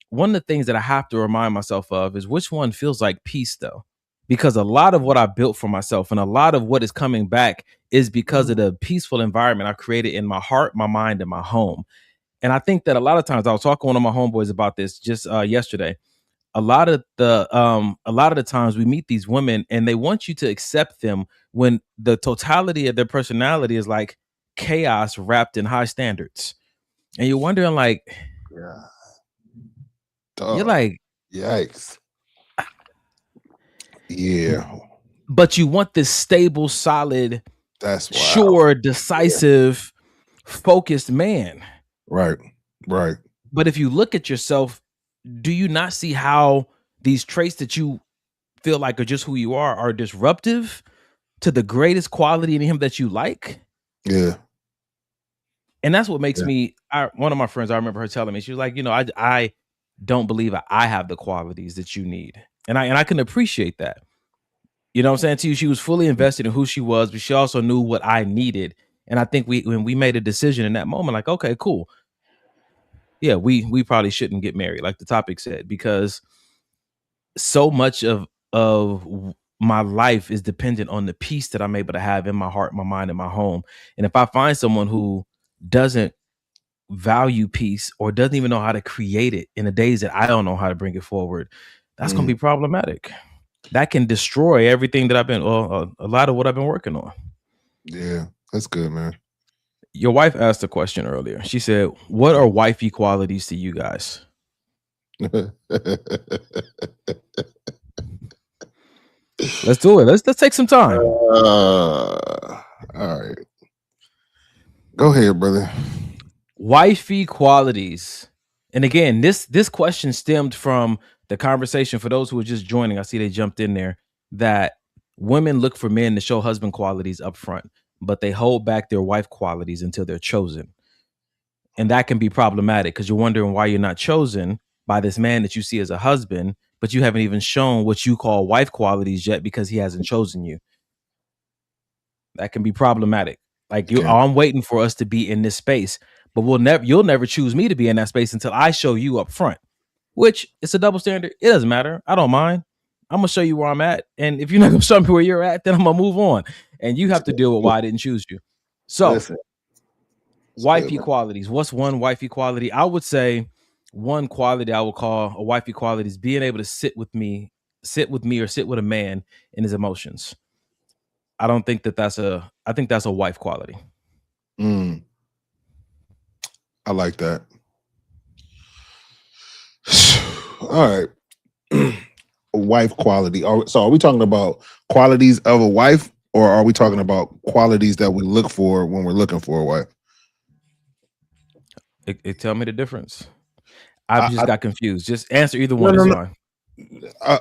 one of the things that I have to remind myself of is which one feels like peace, though, because a lot of what I built for myself and a lot of what is coming back is because of the peaceful environment I created in my heart, my mind, and my home. And I think that a lot of times, I was talking to one of my homeboys about this just yesterday. A lot of the times we meet these women and they want you to accept them when the totality of their personality is like chaos wrapped in high standards. And you're wondering, like, Yeah. you're Dog. like, Yikes. Yeah. but you want this stable, solid, That's wild. sure, decisive, focused man. Right. Right. But if you look at yourself, do you not see how these traits that you feel like are just who you are disruptive to the greatest quality in him that you like? Yeah. And that's what makes Yeah. me, one of my friends, I remember her telling me, she was like, I don't believe I have the qualities that you need. And I can appreciate that. You know what I'm saying to you? She was fully invested in who she was, but she also knew what I needed. And I think when we made a decision in that moment, like, okay, cool. Yeah, we probably shouldn't get married, like the topic said, because so much of my life is dependent on the peace that I'm able to have in my heart, my mind, and my home. And if I find someone who doesn't value peace or doesn't even know how to create it in the days that I don't know how to bring it forward, that's going to be problematic. That can destroy everything that a lot of what I've been working on. Yeah, that's good, man. Your wife asked a question earlier. She said, "What are wifey qualities to you guys?" Let's do it. Let's take some time. All right. Go ahead, brother. Wifey qualities. And again, this question stemmed from the conversation for those who are just joining. I see they jumped in there, that women look for men to show husband qualities up front, but they hold back their wife qualities until they're chosen. And that can be problematic because you're wondering why you're not chosen by this man that you see as a husband, but you haven't even shown what you call wife qualities yet because he hasn't chosen you. That can be problematic. Like, I'm waiting for us to be in this space, but you'll never choose me to be in that space until I show you up front, which it's a double standard. It doesn't matter. I don't mind. I'm going to show you where I'm at. And if you're not going to show me where you're at, then I'm going to move on. And you have to deal with why I didn't choose you. So, Listen. Wifey qualities. What's one wifey quality? I would say one quality I would call a wifey quality is being able to sit with me or sit with a man in his emotions. I don't think I think that's a wife quality. I like that. All right. Wife quality. So are we talking about qualities of a wife, or are we talking about qualities that we look for when we're looking for a wife? Tell me the difference. I just got confused. Just answer either one. Is fine.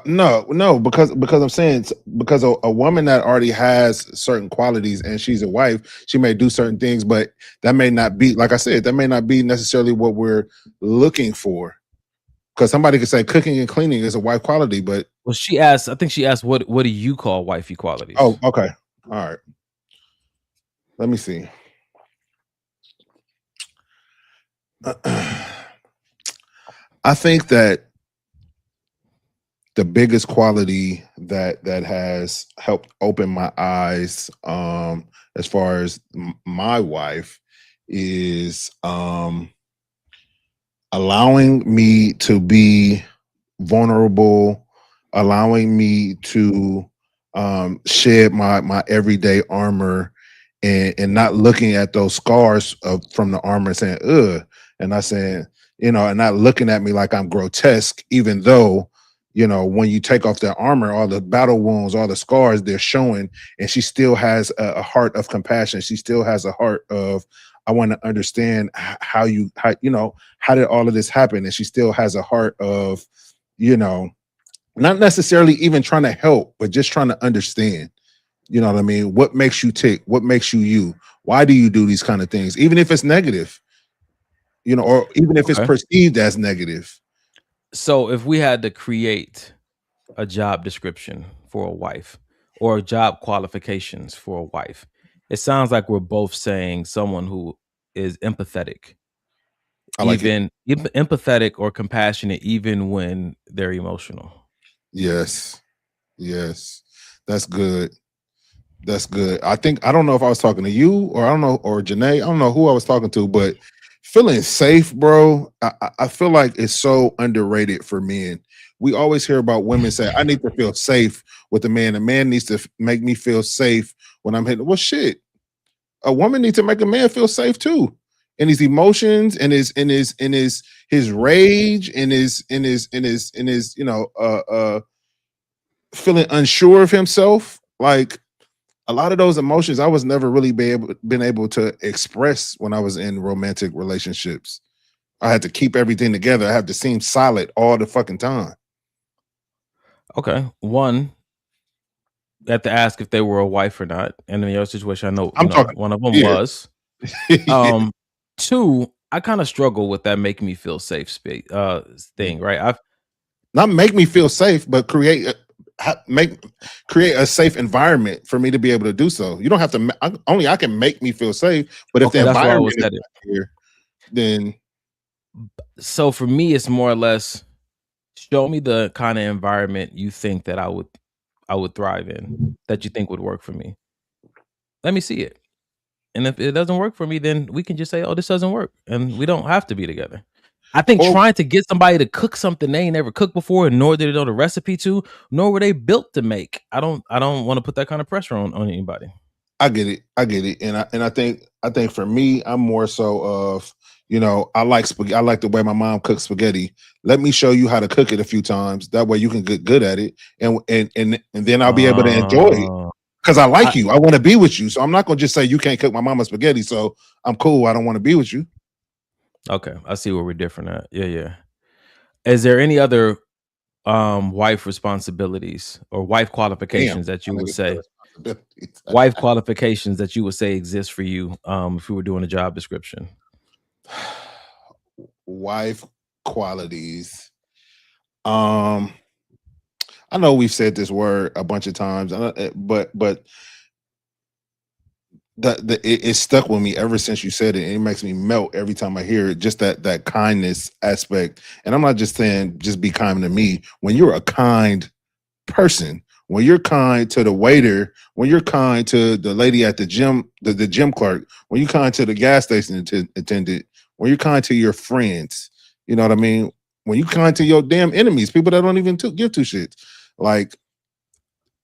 No, because I'm saying, because a woman that already has certain qualities and she's a wife, she may do certain things, but that may not be, like I said, that may not be necessarily what we're looking for. Because somebody could say cooking and cleaning is a wife quality, but I think she asked, what do you call wifey qualities? Oh, okay. All right. Let me see. I think that the biggest quality that has helped open my eyes, as far as my wife, is allowing me to be vulnerable, allowing me to shed my everyday armor, and not looking at those scars from the armor and saying, ugh, and not saying, and not looking at me like I'm grotesque, even though, when you take off that armor, all the battle wounds, all the scars, they're showing, and she still has a heart of compassion. She still has a heart of, I want to understand how did all of this happen? And she still has a heart of, not necessarily even trying to help, but just trying to understand. You know what I mean? What makes you tick? What makes you you? Why do you do these kind of things? Even if it's negative, or even if it's perceived as negative. So if we had to create a job description for a wife or job qualifications for a wife, it sounds like we're both saying someone who is empathetic. Empathetic or compassionate, even when they're emotional. Yes. That's good. I don't know if I was talking to you or or Janae. I don't know who I was talking to, but feeling safe, bro. I feel like it's so underrated for men. We always hear about women say, "I need to feel safe with a man. A man needs to make me feel safe when I'm hitting." Well, shit, a woman needs to make a man feel safe too, in his emotions, his rage, in his feeling unsure of himself. Like a lot of those emotions, I was never really been able to express when I was in romantic relationships. I had to keep everything together. I had to seem solid all the fucking time. Okay. One, you have to ask if they were a wife or not. And in your situation, I know, I'm talking, one of them yeah. was. Yeah. Two, I kind of struggle with that making me feel safe thing, right? Not make me feel safe, but create a safe environment for me to be able to do so. You don't have to. Only I can make me feel safe. But if Okay, the that's why I environment was is at it. not here, then So for me, it's more or less show me the kind of environment you think that I would thrive in, that you think would work for me. Let me see it. And if it doesn't work for me, then we can just say, "Oh, this doesn't work," and we don't have to be together. I think Or- trying to get somebody to cook something they ain't never cooked before, nor did they know the recipe to, nor were they built to make. I don't want to put that kind of pressure on anybody. I get it, and I think for me, I'm more so of I like spaghetti. I like the way my mom cooks spaghetti. Let me show you how to cook it a few times. That way you can get good at it, and then I'll be able to enjoy it. Uh, Because I like you. I want to be with you. So I'm not going to just say you can't cook my mama's spaghetti. So I'm cool. I don't want to be with you. okay, I see where we're different at. Yeah. Is there any other wife responsibilities or wife Damn. qualifications that you I would nigga say said responsibilities. wife qualifications that you would say exist for you if we were doing a job description? Wife qualities. I know we've said this word a bunch of times, but it stuck with me ever since you said it. And it makes me melt every time I hear it. Just that kindness aspect. And I'm not just saying just be kind to me. When you're a kind person, when you're kind to the waiter, when you're kind to the lady at the gym, the gym clerk, when you're kind to the gas station attendant, when you're kind to your friends, you know what I mean? When you kind to your damn enemies, people that don't even give two shits. Like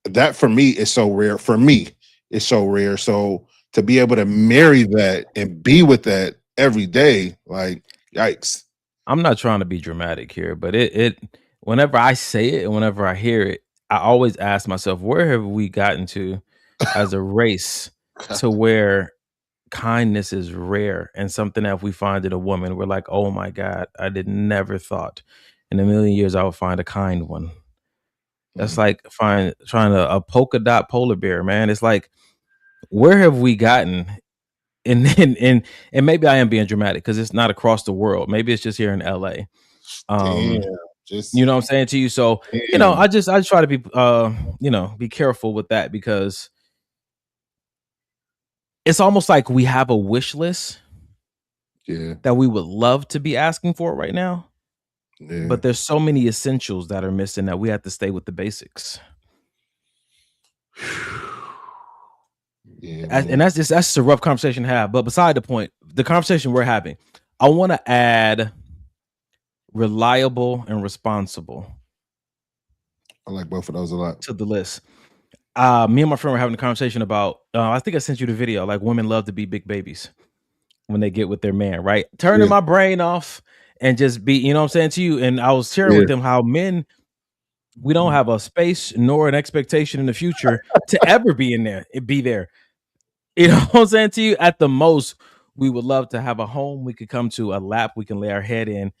that for me is so rare. For me, it's so rare. So to be able to marry that and be with that every day, like yikes. I'm not trying to be dramatic here, but it whenever I say it and whenever I hear it, I always ask myself, where have we gotten to as a race to where kindness is rare and something that if we find in a woman, we're like, oh my God, I did never thought in a million years I would find a kind one. That's like trying a polka dot polar bear, man. It's like, where have we gotten? And maybe I am being dramatic because it's not across the world. Maybe it's just here in LA. Damn, just You know what I'm saying to you? So, damn. I just try to be be careful with that because it's almost like we have a wish list Yeah, that we would love to be asking for right now. yeah. But there's so many essentials that are missing that we have to stay with the basics. Yeah, And that's just a rough conversation to have. But beside the point, the conversation we're having, I want to add reliable and responsible I like both of those a lot. to the list. Me and my friend were having a conversation about, I think I sent you the video, like women love to be big babies when they get with their man, right? Turning Yeah. my brain off and just be, you know what I'm saying to you? And I was sharing with them how men, we don't have a space nor an expectation in the future to ever be there. You know what I'm saying to you? At the most, we would love to have a home we could come to, a lap we can lay our head in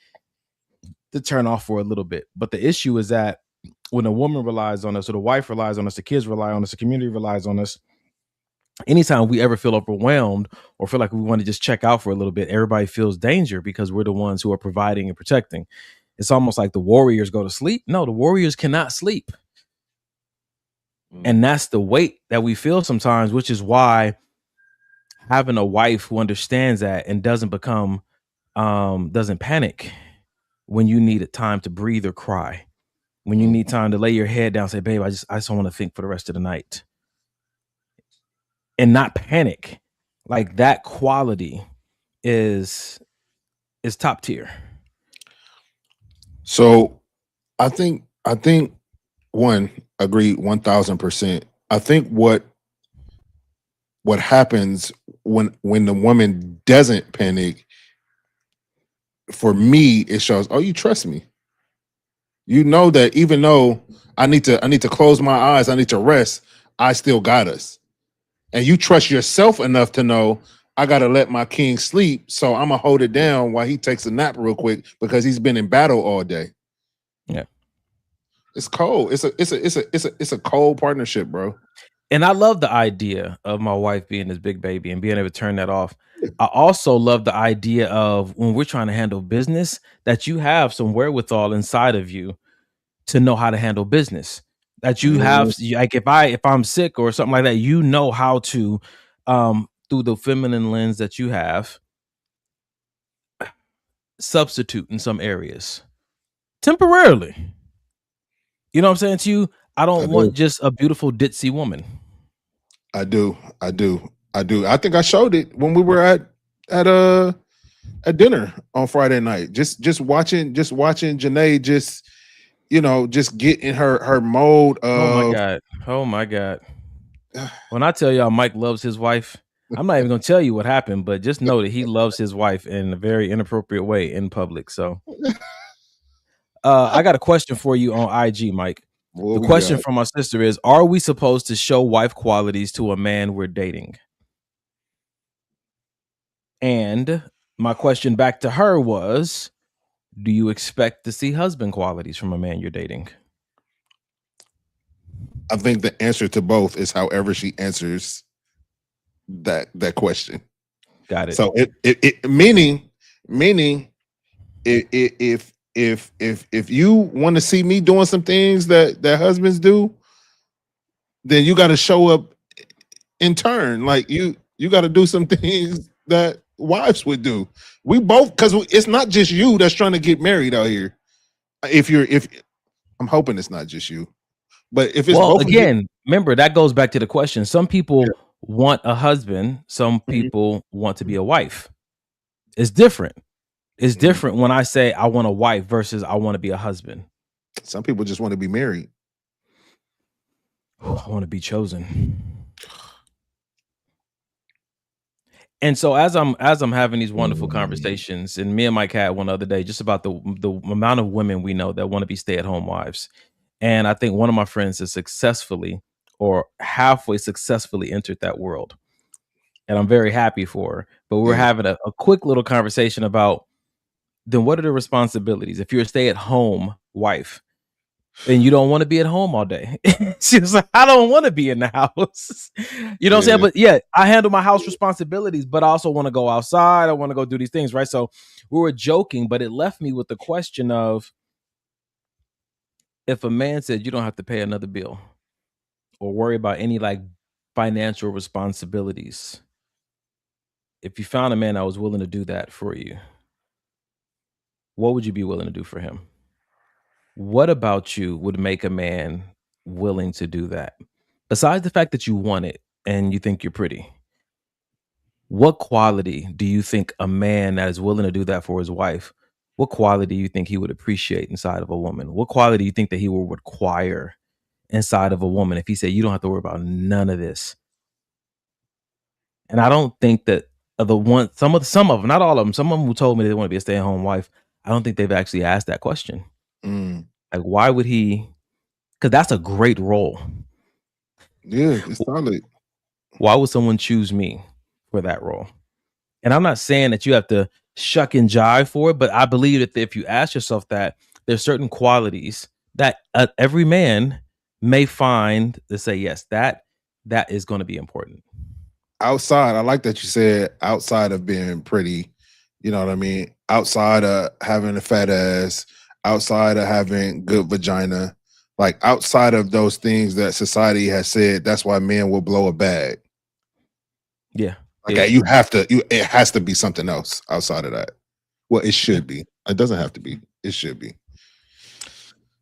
to turn off for a little bit. But the issue is that when a woman relies on us, or the wife relies on us, the kids rely on us, the community relies on us, anytime we ever feel overwhelmed or feel like we want to just check out for a little bit, everybody feels danger because we're the ones who are providing and protecting. It's almost like the warriors go to sleep. No, the warriors cannot sleep. And that's the weight that we feel sometimes, which is why having a wife who understands that and doesn't panic when you need a time to breathe or cry, when you need time to lay your head down, say, babe, I just don't want to think for the rest of the night, and not panic. Like that quality is is top tier? So I think one, agree 1000%. I think what happens when the woman doesn't panic, for me, it shows, oh, you trust me. You know that even though I need to close my eyes, I need to rest, I still got us. And you trust yourself enough to know I gotta let my king sleep, so I'm gonna hold it down while he takes a nap real quick because he's been in battle all day. Yeah. It's cold. It's a cold partnership, bro. And I love the idea of my wife being this big baby and being able to turn that off. I also love the idea of when we're trying to handle business, that you have some wherewithal inside of you to know how to handle business. That you have, like, if I'm sick or something like that, you know how to, through the feminine lens that you have, substitute in some areas temporarily. You know what I'm saying to you? I don't want just a beautiful ditzy woman. I do. I think I showed it when we were at dinner on Friday night. Just watching Janae just get in her mode of, oh my god. When I tell y'all Mike loves his wife, I'm not even gonna tell you what happened, but just know that he loves his wife in a very inappropriate way in public. So I got a question for you on IG, Mike. The question from my sister is, are we supposed to show wife qualities to a man we're dating? And my question back to her was, do you expect to see husband qualities from a man you're dating? I think the answer to both is however she answers that question. Got it. So it meaning if you want to see me doing some things that husbands do, then you got to show up in turn. Like you got to do some things that wives would do. We both, because it's not just you that's trying to get married out here. If I'm hoping it's not just you, but if it's both again, remember that goes back to the question. Some people want a husband. Some people want to be a wife. It's different. It's different when I say I want a wife versus I want to be a husband. Some people just want to be married. I want to be chosen. And so as I'm having these wonderful conversations, and me and Mike had one other day just about the amount of women we know that want to be stay-at-home wives. And I think one of my friends has successfully or halfway successfully entered that world. And I'm very happy for her. But we're having a quick little conversation about, then what are the responsibilities? If you're a stay-at-home wife and you don't want to be at home all day. She was like, I don't want to be in the house. You know what I'm saying? But yeah, I handle my house responsibilities, but I also want to go outside. I want to go do these things, right? So we were joking, but it left me with the question of, if a man said you don't have to pay another bill or worry about any like financial responsibilities, if you found a man that was willing to do that for you, what would you be willing to do for him? What about you would make a man willing to do that? Besides the fact that you want it and you think you're pretty, what quality do you think a man that is willing to do that for his wife, what quality do you think he would appreciate inside of a woman? What quality do you think that he will require inside of a woman if he said, you don't have to worry about none of this? And I don't think that some of them, not all of them, some of them who told me they want to be a stay-at-home wife, I don't think they've actually asked that question. Like, why would he? Because that's a great role. Yeah, it's solid. Why would someone choose me for that role? And I'm not saying that you have to shuck and jive for it, but I believe that if you ask yourself that, there's certain qualities that every man may find to say, yes, that is going to be important. Outside, I like that you said outside of being pretty, you know what I mean? Outside of having a fat ass, outside of having good vagina, like outside of those things that society has said, that's why men will blow a bag. Yeah. Okay, it has to be something else outside of that. Well, it should be. It doesn't have to be. It should be.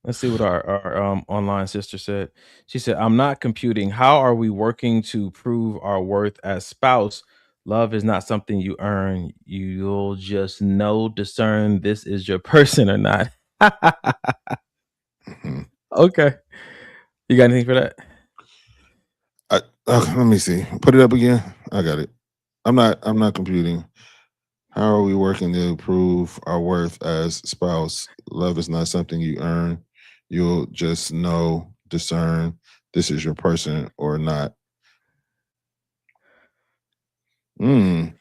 Let's see what our online sister said. She said, I'm not computing. How are we working to prove our worth as spouse Love is not something you earn. You'll just discern this is your person or not. Mhm. Okay. You got anything for that? Okay, let me see. Put it up again. I got it. I'm not computing. How are we working to prove our worth as spouse? Love is not something you earn. You'll just discern this is your person or not. Mm.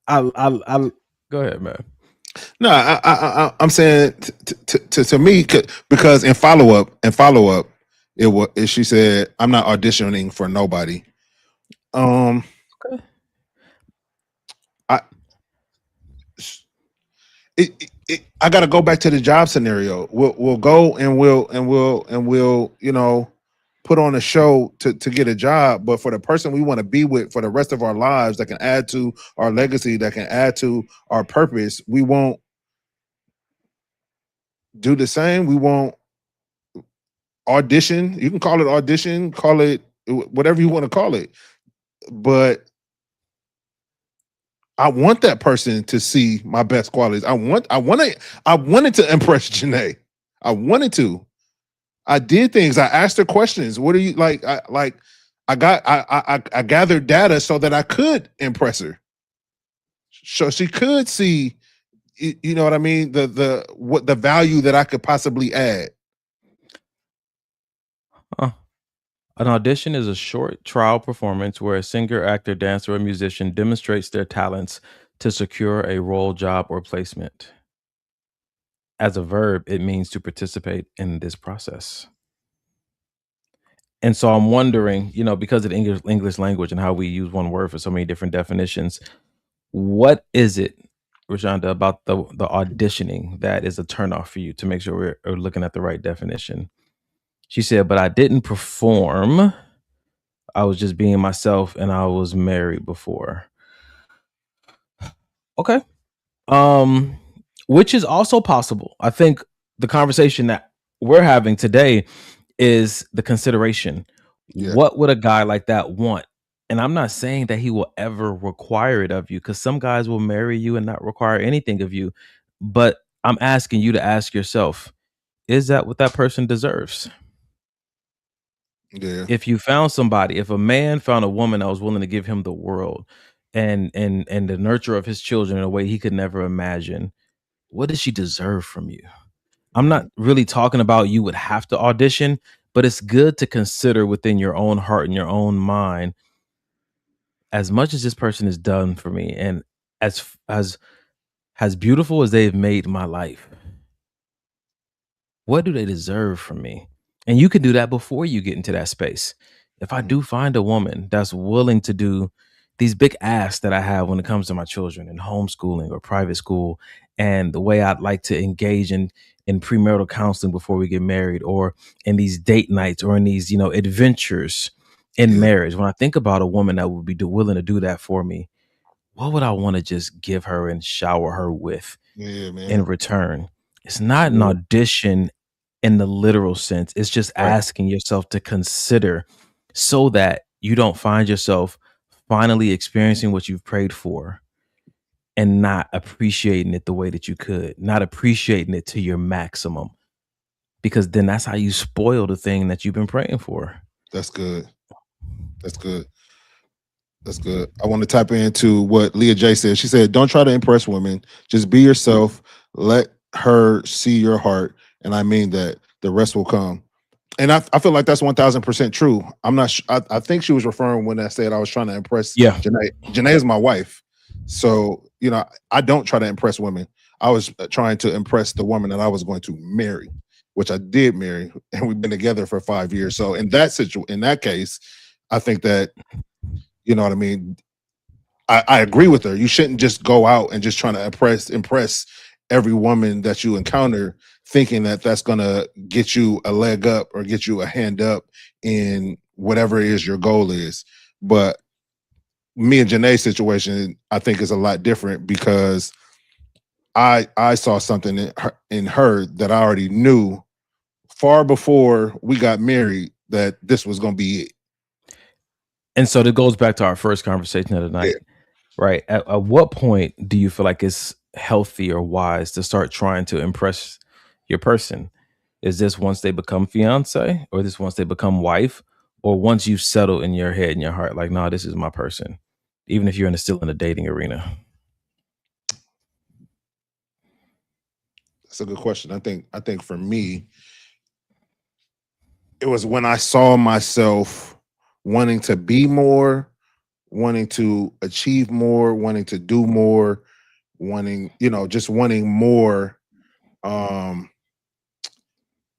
I'll go ahead, man. No, I'm saying to me because in follow up, it was she said I'm not auditioning for nobody. Okay. I I got to go back to the job scenario. We'll go and we'll put on a show to get a job, but for the person we want to be with for the rest of our lives that can add to our legacy, that can add to our purpose, we won't do the same. We won't audition. You can call it audition, call it whatever you want to call it, but I want that person to see my best qualities. I wanted to impress Janae. I wanted to. I did things. I asked her questions. What are you like? I gathered data so that I could impress her, so she could see. You know what I mean? The value that I could possibly add. An audition is a short trial performance where a singer, actor, dancer, or musician demonstrates their talents to secure a role, job, or placement. As a verb, it means to participate in this process. And so I'm wondering, because of the English language and how we use one word for so many different definitions, what is it, Rashonda, about the auditioning that is a turnoff for you to make sure we're looking at the right definition? She said, but I didn't perform. I was just being myself and I was married before. Okay. Which is also possible. I think the conversation that we're having today is the consideration. Yeah. What would a guy like that want? And I'm not saying that he will ever require it of you, because some guys will marry you and not require anything of you. But I'm asking you to ask yourself, is that what that person deserves? Yeah. If you found somebody, if a man found a woman that was willing to give him the world and the nurture of his children in a way he could never imagine, what does she deserve from you? I'm not really talking about you would have to audition, but it's good to consider within your own heart and your own mind, as much as this person has done for me and as beautiful as they've made my life, what do they deserve from me? And you can do that before you get into that space. If I do find a woman that's willing to do these big asks that I have when it comes to my children and homeschooling or private school, and the way I'd like to engage in premarital counseling before we get married, or in these date nights, or in these adventures in marriage, when I think about a woman that would be willing to do that for me, what would I want to just give her and shower her with in return? It's not an audition in the literal sense. It's just asking yourself to consider, so that you don't find yourself finally experiencing what you've prayed for and not appreciating it the way that you could, not appreciating it to your maximum, because then that's how you spoil the thing that you've been praying for. That's good. That's good. That's good. I want to tap into what Leah J said. She said, don't try to impress women. Just be yourself. Let her see your heart. And I mean that. The rest will come. And I feel like that's 1000% true. I'm not I think she was referring when I said I was trying to impress Janae. Janae is my wife. So, I don't try to impress women. I was trying to impress the woman that I was going to marry, which I did marry, and we've been together for 5 years. So in that case, I think that, you know what I mean? I agree with her. You shouldn't just go out and just trying to impress every woman that you encounter, thinking that that's going to get you a leg up or get you a hand up in whatever it is your goal is. But me and Janae's situation, I think, is a lot different, because I saw something in her that I already knew far before we got married, that this was going to be it. And so that goes back to our first conversation of the night, right? At what point do you feel like it's healthy or wise to start trying to impress your person? Is this once they become fiance, or this once they become wife, or once you settle in your head and your heart, like, no, this is my person, even if you're still in the dating arena? That's a good question. I think for me, it was when I saw myself wanting to be more, wanting to achieve more, wanting to do more, wanting, just wanting more,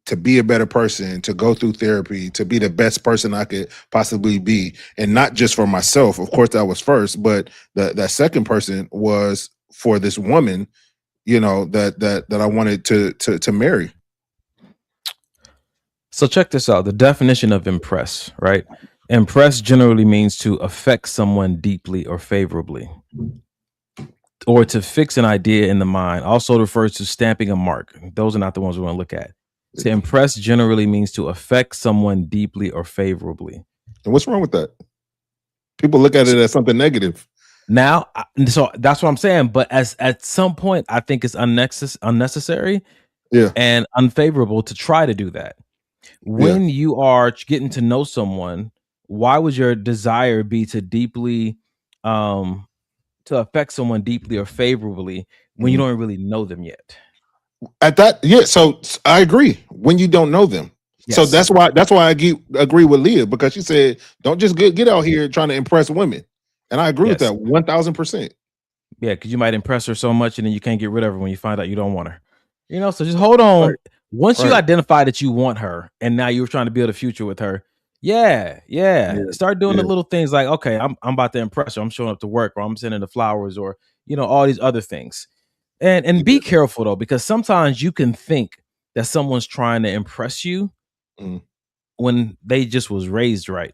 to be a better person, to go through therapy, to be the best person I could possibly be. And not just for myself. Of course, that was first, but that second person was for this woman, that I wanted to marry. So check this out. The definition of impress, right? Impress generally means to affect someone deeply or favorably, or to fix an idea in the mind. Also refers to stamping a mark. Those are not the ones we want to look at. To impress generally means to affect someone deeply or favorably. And what's wrong with that? People look at it as something negative. Now, so that's what I'm saying. But at some point, I think it's unnecessary and unfavorable to try to do that. When you are getting to know someone, why would your desire be to deeply to affect someone deeply or favorably when you don't really know them yet? At that, so I agree. When you don't know them, so that's why I agree with Leah, because she said, "Don't just get out here trying to impress women," and I agree with that 1000%. Yeah, because you might impress her so much, and then you can't get rid of her when you find out you don't want her. So just hold on. Right. Once you identify that you want her, and now you're trying to build a future with her, start doing the little things like, okay, I'm about to impress her. I'm showing up to work, or I'm sending the flowers, or all these other things. And be careful though, because sometimes you can think that someone's trying to impress you when they just was raised right.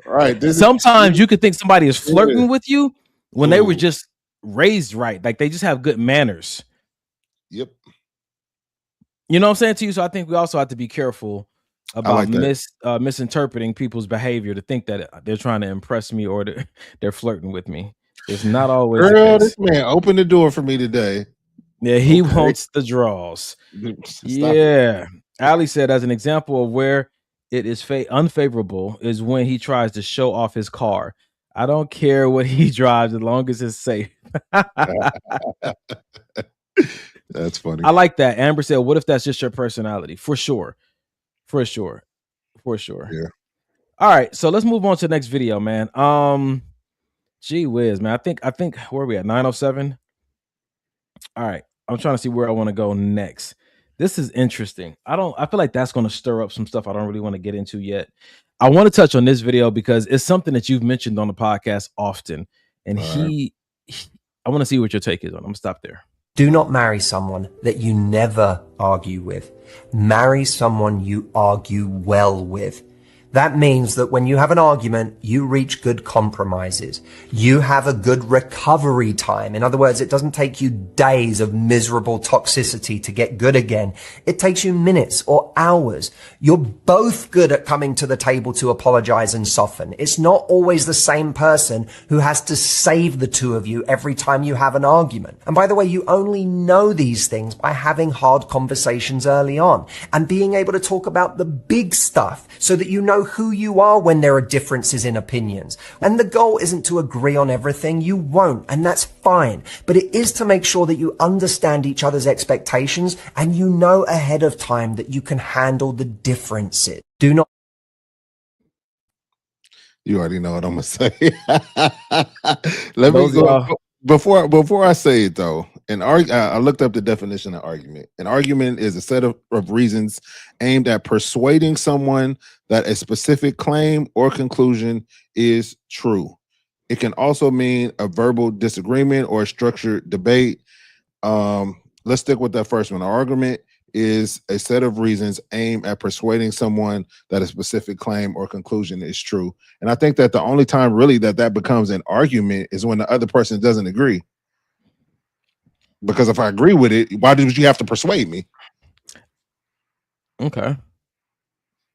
Right. Sometimes you could think somebody is flirting with you when they were just raised right. Like they just have good manners. Yep. You know what I'm saying to you? So I think we also have to be careful about misinterpreting people's behavior to think that they're trying to impress me or they're flirting with me. It's not always. Girl, this man opened the door for me today. Yeah, he wants the draws. Yeah. Ali said, as an example of where it is unfavorable is when he tries to show off his car. I don't care what he drives as long as it's safe. That's funny. I like that. Amber said, what if that's just your personality? For sure. Yeah. All right. So let's move on to the next video, man. Gee whiz, man. I think where are we at? 9:07. All right. I'm trying to see where I want to go next. This is interesting. I feel like that's going to stir up some stuff I don't really want to get into yet. I want to touch on this video because it's something that you've mentioned on the podcast often. And I want to see what your take is on it. I'm going to stop there. Do not marry someone that you never argue with. Marry someone you argue well with. That means that when you have an argument, you reach good compromises. You have a good recovery time. In other words, it doesn't take you days of miserable toxicity to get good again. It takes you minutes or hours. You're both good at coming to the table to apologize and soften. It's not always the same person who has to save the two of you every time you have an argument. And by the way, you only know these things by having hard conversations early on and being able to talk about the big stuff so that you know who you are when there are differences in opinions. And the goal isn't to agree on everything. You won't, and that's fine. But it is to make sure that you understand each other's expectations and you know ahead of time that you can handle the differences. Do not. You already know what I'm gonna say. Let me go. Before I say it though, I looked up the definition of argument. An argument is a set of reasons aimed at persuading someone that a specific claim or conclusion is true. It can also mean a verbal disagreement or a structured debate. Let's stick with that first one. An argument is a set of reasons aimed at persuading someone that a specific claim or conclusion is true. And I think that the only time really that becomes an argument is when the other person doesn't agree. Because if I agree with it, why did you have to persuade me? Okay.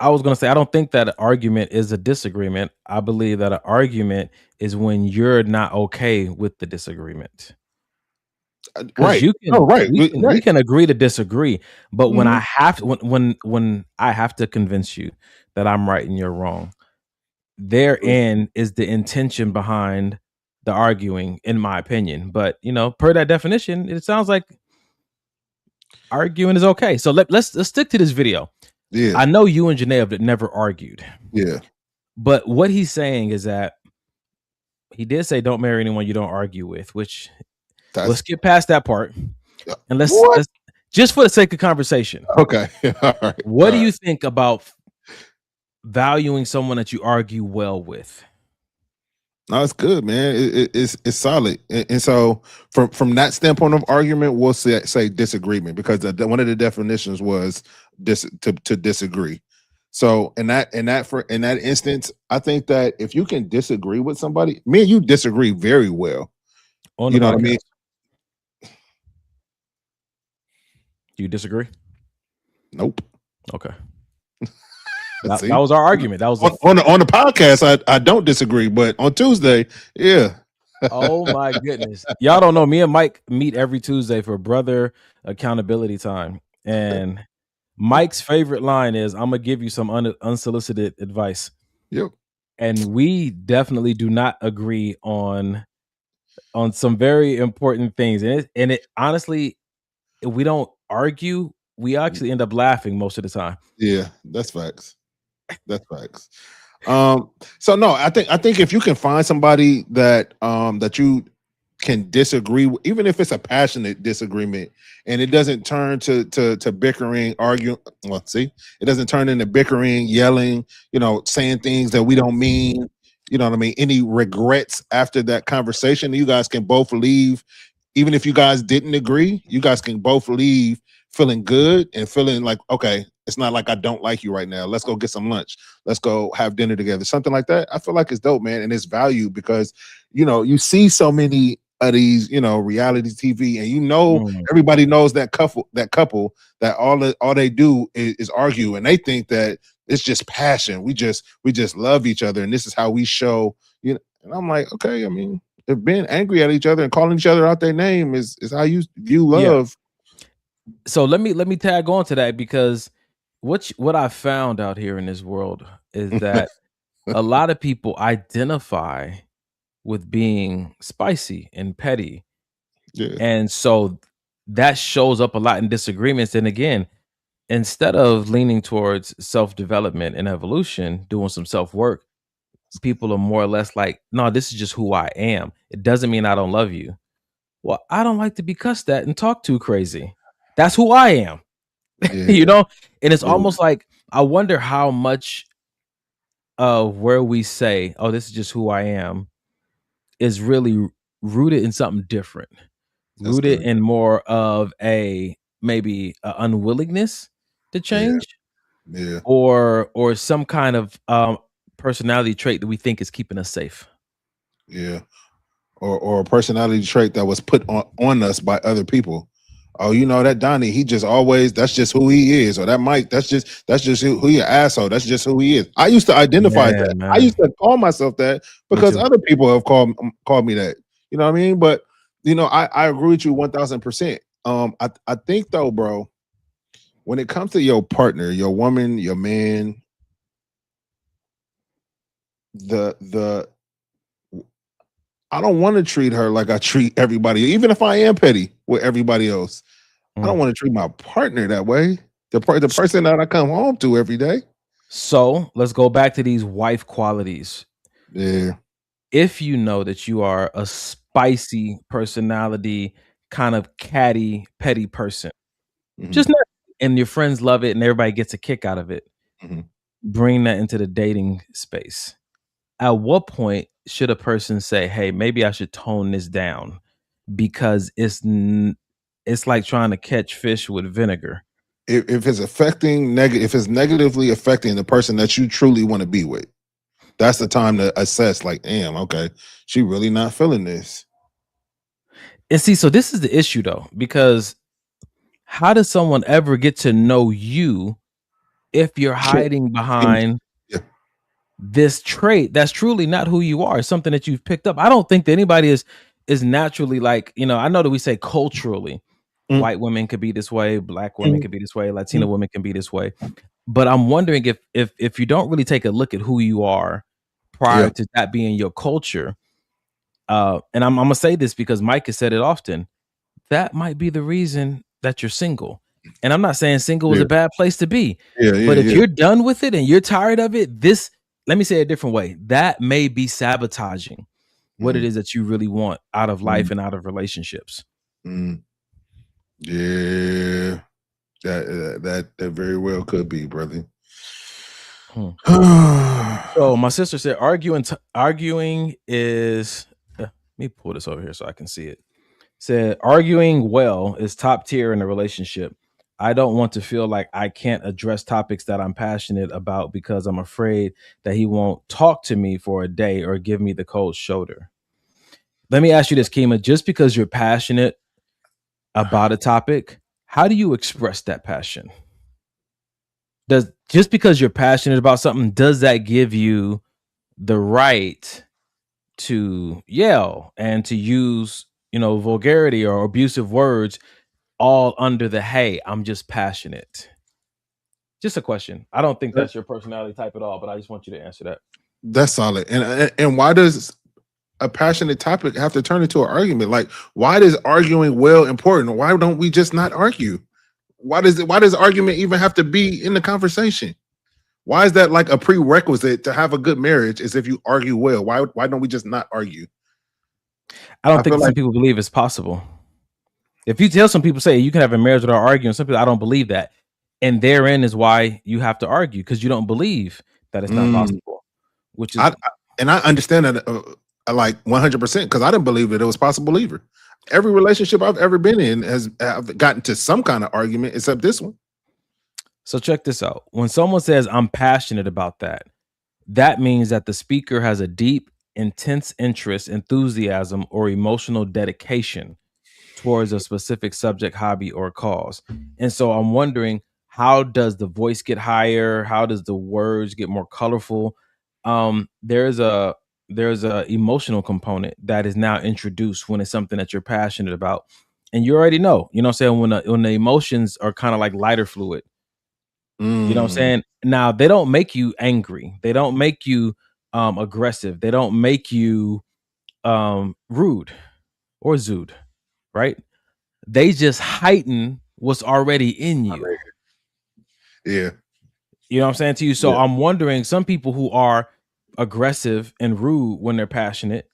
I was going to say, I don't think that an argument is a disagreement. I believe that an argument is when you're not okay with the disagreement. Because Right. Oh, right. we Right. can agree to disagree, but when Mhm. I have to, when I have to convince you that I'm right and you're wrong, therein is the intention behind the arguing, in my opinion. But per that definition, it sounds like arguing is okay. So let's stick to this video. Yeah. I know you and Janae have never argued, Yeah. but what he's saying is that he did say don't marry anyone you don't argue with, which That's let's get past that part and let's what? just for the sake of conversation. Okay. All right. What do you think about valuing someone that you argue well with? No, it's good, man. It's solid, and so from that standpoint of argument, we'll say disagreement, because one of the definitions was to disagree. So in that instance, I think that if you can disagree with somebody, me and you disagree very well. On You the know what I mean? podcast. Do you disagree? Nope. Okay. See? That was our argument. That was on the podcast. I don't disagree, but on Tuesday, yeah. Oh my goodness. Y'all don't know, me and Mike meet every Tuesday for brother accountability time. And Mike's favorite line is, I'm gonna give you some unsolicited advice. Yep. And we definitely do not agree on some very important things. And it honestly, if we don't argue, we actually end up laughing most of the time. Yeah, that's facts. That's facts. So no, I think if you can find somebody that that you can disagree with, even if it's a passionate disagreement, and it doesn't turn to bickering, arguing. Well, see, it doesn't turn into bickering, yelling, saying things that we don't mean. You know what I mean? Any regrets after that conversation, you guys can both leave. Even if you guys didn't agree, you guys can both leave feeling good and feeling like, okay, it's not like I don't like you right now. Let's go get some lunch. Let's go have dinner together. Something like that. I feel like it's dope, man. And it's value because, you see so many of these, reality TV, and everybody knows that couple that all they do is argue, and they think that it's just passion. We just love each other, and this is how we show, and I'm like, okay, I mean, if being angry at each other and calling each other out their name is how you view love. Yeah. So let me tag on to that, because what I found out here in this world is that a lot of people identify with being spicy and petty. Yeah. And so that shows up a lot in disagreements. And again, instead of leaning towards self-development and evolution, doing some self-work, people are more or less like, no, this is just who I am. It doesn't mean I don't love you. Well, I don't like to be cussed at and talked to crazy. That's who I am. Yeah. And it's almost like, I wonder how much of where we say, oh, this is just who I am, is really rooted in something different. That's Rooted good. in more of maybe a unwillingness to change, Yeah. or some kind of personality trait that we think is keeping us safe. Yeah. Or a personality trait that was put on us by other people. Oh, that Donnie, he just always, that's just who he is. Or that Mike, that's just who he asshole. That's just who he is. I used to identify that. Man. I used to call myself that because other people have called me that. You know what I mean? But I agree with you 1000%. I think though, bro, when it comes to your partner, your woman, your man, I don't want to treat her like I treat everybody, even if I am petty with everybody else. I don't want to treat my partner that way. The person that I come home to every day. So let's go back to these wife qualities. Yeah. If you know that you are a spicy personality, kind of catty, petty person, just not, and your friends love it and everybody gets a kick out of it, bring that into the dating space. At what point should a person say, hey, maybe I should tone this down, because it's like trying to catch fish with vinegar? If it's negatively affecting the person that you truly want to be with, that's the time to assess, like, damn, okay, she really not feeling this. And see, so this is the issue though, because how does someone ever get to know you if you're hiding behind this trait that's truly not who you are. It's something that you've picked up. I don't think that anybody is naturally like, I know that we say culturally white women could be this way, black women could be this way, Latino women can be this way. But I'm wondering if you don't really take a look at who you are prior to that being your culture, and I'm gonna say this because Mike has said it often, that might be the reason that you're single. And I'm not saying single is a bad place to be, but if you're done with it and you're tired of it, let me say it a different way. That may be sabotaging what it is that you really want out of life and out of relationships. Yeah, that very well could be, brother. So my sister said arguing is let me pull this over here so I can see it. Said arguing well is top tier in a relationship. I don't want to feel like I can't address topics that I'm passionate about because I'm afraid that he won't talk to me for a day or give me the cold shoulder. Let me ask you this, Kima, just because you're passionate about a topic, how do you express that passion? Just because you're passionate about something, does that give you the right to yell and to use, vulgarity or abusive words all under the, hey, I'm just passionate? Just a question. I don't think that's your personality type at all, but I just want you to answer that. That's solid. And why does a passionate topic have to turn into an argument? Like, why is arguing well important? Why don't we just not argue? Why does argument even have to be in the conversation? Why is that like a prerequisite to have a good marriage? Is if you argue well? Why don't we just not argue? I don't think some people believe it's possible. If you tell some people, say you can have a marriage without arguing, some people, I don't believe that. And therein is why you have to argue, because you don't believe that it's not possible. Which is, I understand that like 100% because I didn't believe that it was possible either. Every relationship I've ever been in have gotten to some kind of argument, except this one. So check this out. When someone says I'm passionate about that, that means that the speaker has a deep, intense interest, enthusiasm, or emotional dedication towards a specific subject, hobby, or cause. And so I'm wondering, how does the voice get higher? How does the words get more colorful? There's a emotional component that is now introduced when it's something that you're passionate about. And you already know, what I'm saying, when the emotions are kind of like lighter fluid. You know what I'm saying? Now, they don't make you angry. They don't make you aggressive. They don't make you rude or zood, right? They just heighten what's already in you. Yeah. You know what I'm saying to you? So I'm wondering, some people who are aggressive and rude when they're passionate,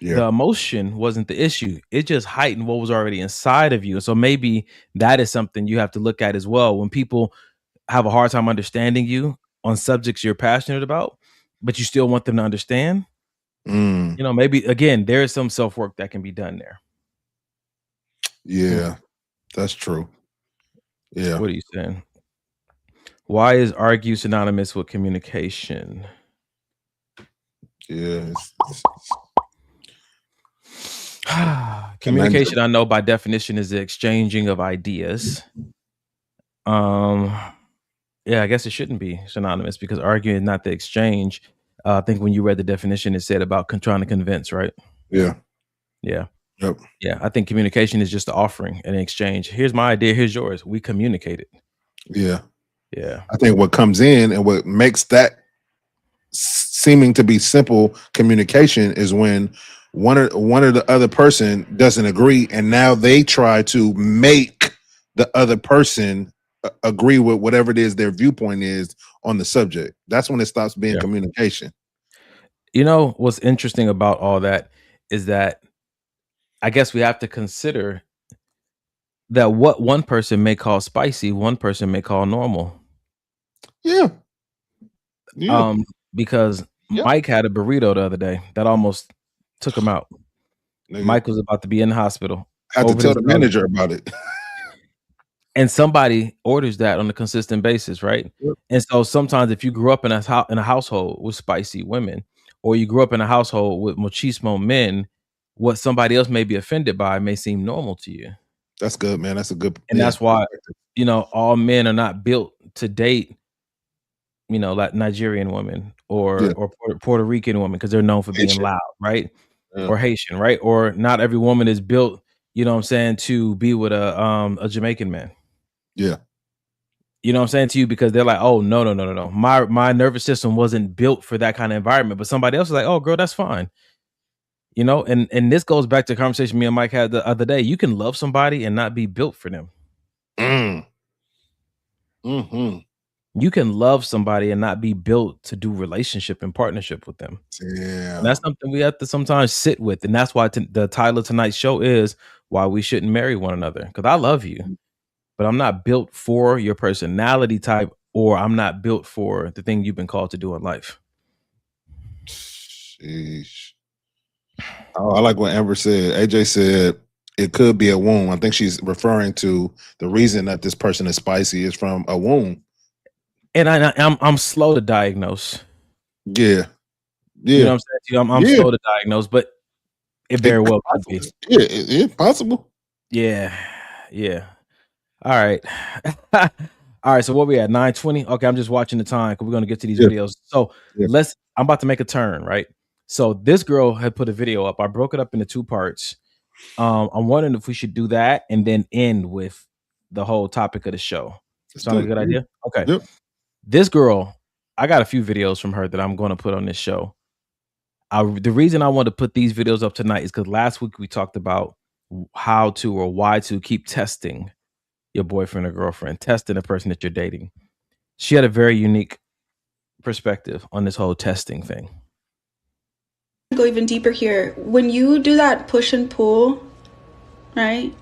the emotion wasn't the issue. It just heightened what was already inside of you. So maybe that is something you have to look at as well. When people have a hard time understanding you on subjects you're passionate about, but you still want them to understand, maybe again, there is some self-work that can be done there. Yeah, that's true. Yeah. What are you saying? Why is argue synonymous with communication? Yeah. Communication, I know by definition, is the exchanging of ideas. Yeah, I guess it shouldn't be synonymous because arguing is not the exchange. I think when you read the definition, it said about trying to convince, right? Yeah. Yeah. Yep. Yeah. I think communication is just the offering and exchange. Here's my idea. Here's yours. We communicated. Yeah. Yeah. I think what comes in and what makes that seeming to be simple communication is when one or the other person doesn't agree, and now they try to make the other person agree with whatever it is their viewpoint is on the subject. That's when it stops being communication. What's interesting about all that is that I guess we have to consider that what one person may call spicy, one person may call normal. Yeah. Because Mike had a burrito the other day that almost took him out. Mike was about to be in the hospital. Had to tell the manager about it. And somebody orders that on a consistent basis, right? Yep. And so sometimes if you grew up in a household with spicy women, or you grew up in a household with machismo men, what somebody else may be offended by may seem normal to you. That's good, man. That's a good. And that's why, all men are not built to date like Nigerian women Yeah. or Puerto Rican women because they're known for being Haitian. loud, right? Yeah. Or Haitian, right? Or not every woman is built, you know what I'm saying, to be with a Jamaican man. Yeah. You know what I'm saying to you because they're like, oh no. My nervous system wasn't built for that kind of environment. But somebody else is like, oh girl, that's fine. And this goes back to the conversation me and Mike had the other day. You can love somebody and not be built for them. Mm-hmm. You can love somebody and not be built to do relationship and partnership with them. Yeah. And that's something we have to sometimes sit with. And that's why the title of tonight's show is why we shouldn't marry one another. Because I love you, but I'm not built for your personality type, or I'm not built for the thing you've been called to do in life. Sheesh. Oh, I like what Amber said. AJ said it could be a wound. I think she's referring to the reason that this person is spicy is from a wound. And I'm slow to diagnose. Yeah. You know what I'm saying to you? I'm slow to diagnose, but it very well could be. Yeah, it's possible. Yeah. All right. All right. So what we at? 9:20. Okay, I'm just watching the time because we're gonna get to these videos. So I'm about to make a turn, right? So this girl had put a video up. I broke it up into two parts. I'm wondering if we should do that and then end with the whole topic of the show. Sound like a good idea? Okay. Yep. This girl, I got a few videos from her that I'm going to put on this show. The reason I want to put these videos up tonight is because last week we talked about how to or why to keep testing your boyfriend or girlfriend, testing the person that you're dating. She had a very unique perspective on this whole testing thing. Go even deeper here. When you do that push and pull, right?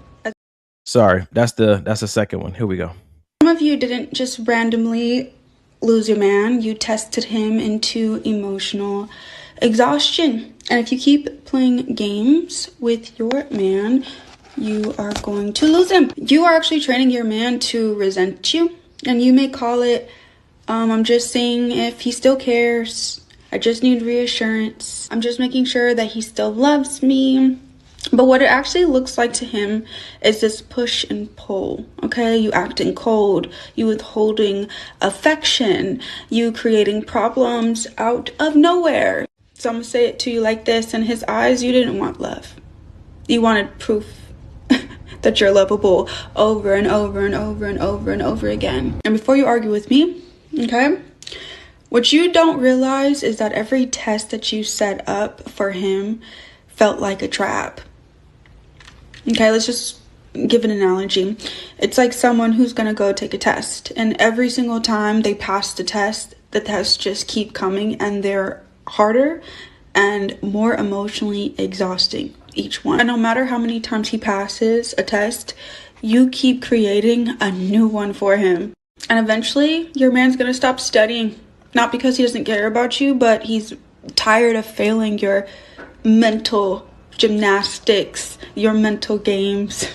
Sorry, that's the second one. Here we go. Some of you didn't just randomly lose your man. You tested him into emotional exhaustion. And if you keep playing games with your man, you are going to lose him. You are actually training your man to resent you. And you may call it, I'm just seeing if he still cares. I just need reassurance. I'm just making sure that he still loves me. But what it actually looks like to him is this push and pull, okay? You acting cold, you withholding affection, you creating problems out of nowhere. So I'm gonna say it to you like this. In his eyes, you didn't want love. You wanted proof that you're lovable over and over and over and over and over again. And before you argue with me, okay? What you don't realize is that every test that you set up for him felt like a trap. Okay, let's just give an analogy. It's like someone who's gonna go take a test, and every single time they pass the tests just keep coming, and they're harder and more emotionally exhausting, each one. And no matter how many times he passes a test, you keep creating a new one for him. And eventually, your man's gonna stop studying. Not because he doesn't care about you, but he's tired of failing your mental gymnastics, your mental games.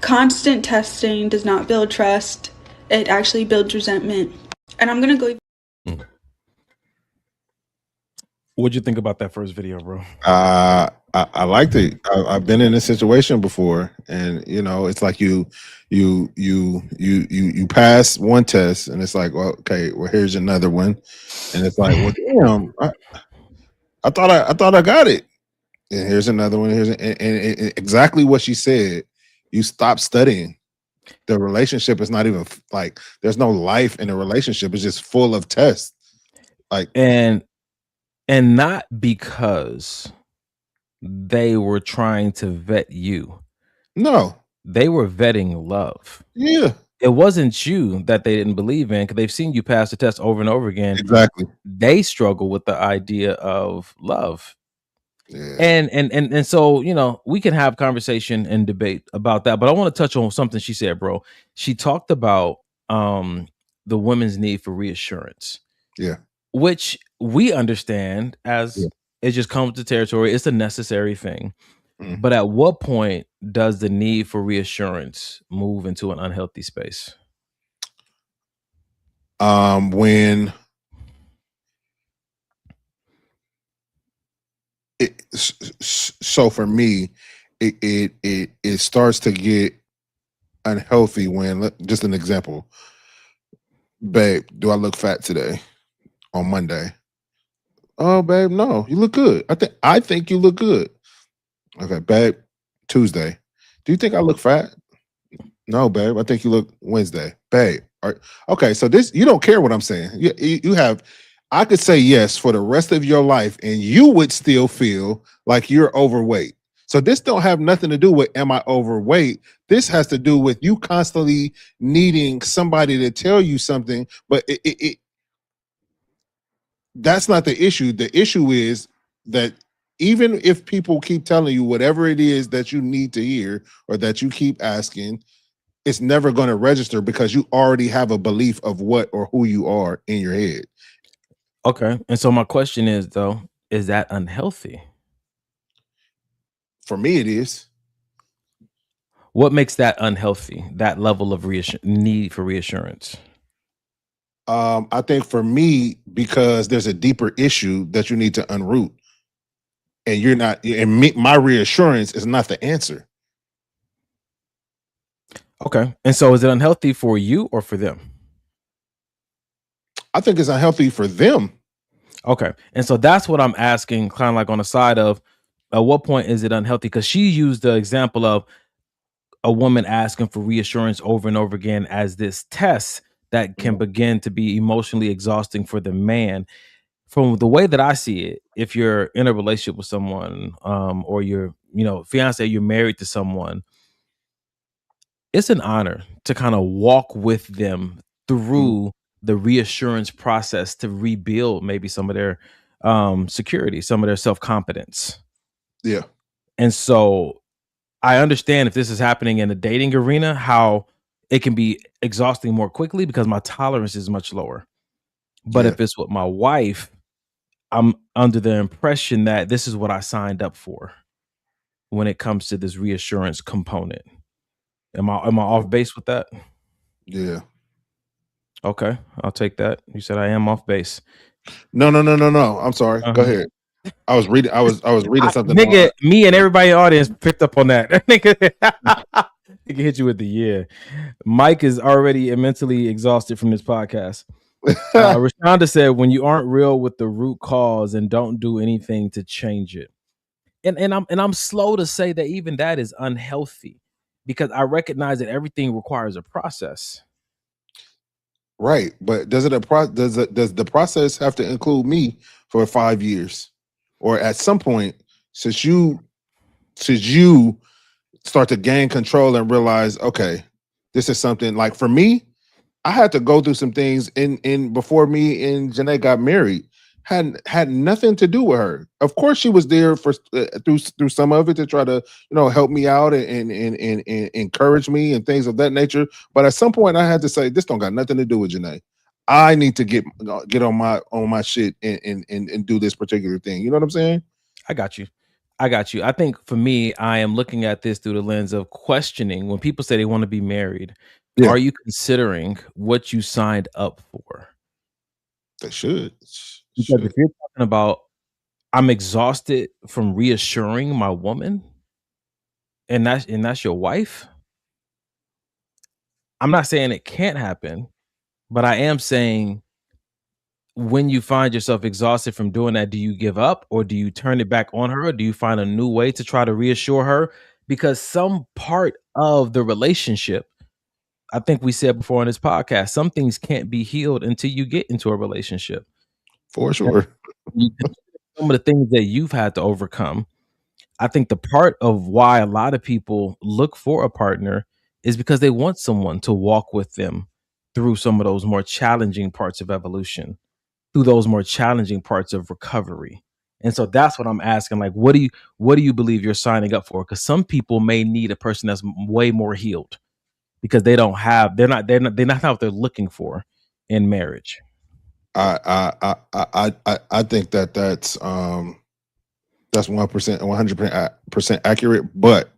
Constant testing does not build trust. It actually builds resentment. And I'm gonna go. What'd you think about that first video, bro? I liked it. I've been in this situation before, and it's like you pass one test, and it's like, well, okay, well, here's another one, and it's like, well, damn, I thought I got it, and here's another one. And exactly what she said. You stop studying. The relationship is not even like there's no life in a relationship. It's just full of tests. Like and not because they were trying to vet you. No. They were vetting love. Yeah. It wasn't you that they didn't believe in because they've seen you pass the test over and over again. Exactly. They struggle with the idea of love. Yeah. And so, we can have conversation and debate about that. But I want to touch on something she said, bro. She talked about the women's need for reassurance. Yeah. Which we understand as it just comes to territory. It's a necessary thing. Mm. But at what point does the need for reassurance move into an unhealthy space? When so for me, it starts to get unhealthy when, just an example, Babe, do I look fat today on Monday? Oh, babe, no, you look good. I think you look good. Okay, babe, Tuesday. Do you think I look fat? No, babe, I think you look Wednesday. Babe. Okay, so this you don't care what I'm saying. You have I could say yes for the rest of your life and you would still feel like you're overweight. So this don't have nothing to do with am I overweight? This has to do with you constantly needing somebody to tell you something, but that's not the issue. The issue is that even if people keep telling you whatever it is that you need to hear or that you keep asking, it's never going to register because you already have a belief of what or who you are in your head. Okay. And so my question is though, is that unhealthy? For me, it is. What makes that unhealthy? That level of need for reassurance? I think for me, because there's a deeper issue that you need to unroot. And you're not, and my reassurance is not the answer. Okay. And so is it unhealthy for you or for them? I think it's unhealthy for them. Okay. And so that's what I'm asking, kind of like on the side of at what point is it unhealthy? Because she used the example of a woman asking for reassurance over and over again as this test that can begin to be emotionally exhausting for the man. From the way that I see it, if you're in a relationship with someone, or you're, fiance, you're married to someone, it's an honor to kind of walk with them through the reassurance process to rebuild maybe some of their security, some of their self-confidence. Yeah. And so I understand if this is happening in the dating arena, how it can be exhausting more quickly because my tolerance is much lower. But if it's with my wife, I'm under the impression that this is what I signed up for when it comes to this reassurance component. Am I off base with that? Yeah. Okay, I'll take that. You said I am off base. No. I'm sorry. Go ahead. I was reading something. Nigga, me and everybody in the audience picked up on that. Nigga, he can hit you with the yeah. Mike is already mentally exhausted from this podcast. Rashonda said, when you aren't real with the root cause and don't do anything to change it. And I'm slow to say that even that is unhealthy because I recognize that everything requires a process. Right, but does the process have to include me for 5 years, or at some point, since you start to gain control and realize, okay, this is something like for me, I had to go through some things in before me and Janae got married. Had nothing to do with her. Of course, she was there for through some of it to try to help me out and encourage me and things of that nature. But at some point, I had to say this don't got nothing to do with Janae. I need to get on my shit and do this particular thing. You know what I'm saying? I got you. I think for me, I am looking at this through the lens of questioning when people say they want to be married. Yeah. Are you considering what you signed up for? They should. Because if you're talking about I'm exhausted from reassuring my woman, and that's your wife, I'm not saying it can't happen, but I am saying when you find yourself exhausted from doing that, do you give up or do you turn it back on her? Or do you find a new way to try to reassure her? Because some part of the relationship, I think we said before on this podcast, some things can't be healed until you get into a relationship. For sure. Some of the things that you've had to overcome. I think the part of why a lot of people look for a partner is because they want someone to walk with them through some of those more challenging parts of evolution, through those more challenging parts of recovery. And so that's what I'm asking. Like, what do you believe you're signing up for? Because some people may need a person that's way more healed because they're not what they're looking for in marriage. I think that's 100% accurate. But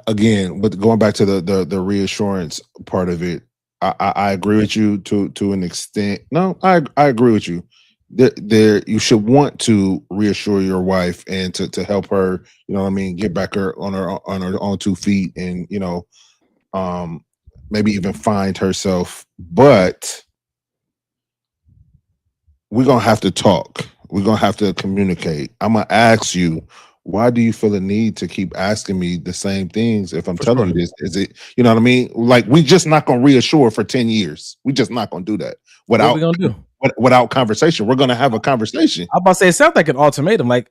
again, with going back to the reassurance part of it, I agree with you to an extent. No, I agree with you. There you should want to reassure your wife and to help her, get back on her own 2 feet and maybe even find herself. But we're gonna have to talk. We're gonna have to communicate. I'm gonna ask you, why do you feel the need to keep asking me the same things if I'm For telling sure. you this? Is it, you know what I mean? Like, we just not gonna reassure for 10 years. We just not gonna do that What are we without gonna do? without conversation. We're gonna have a conversation. I'm about to say it sounds like an ultimatum. Like,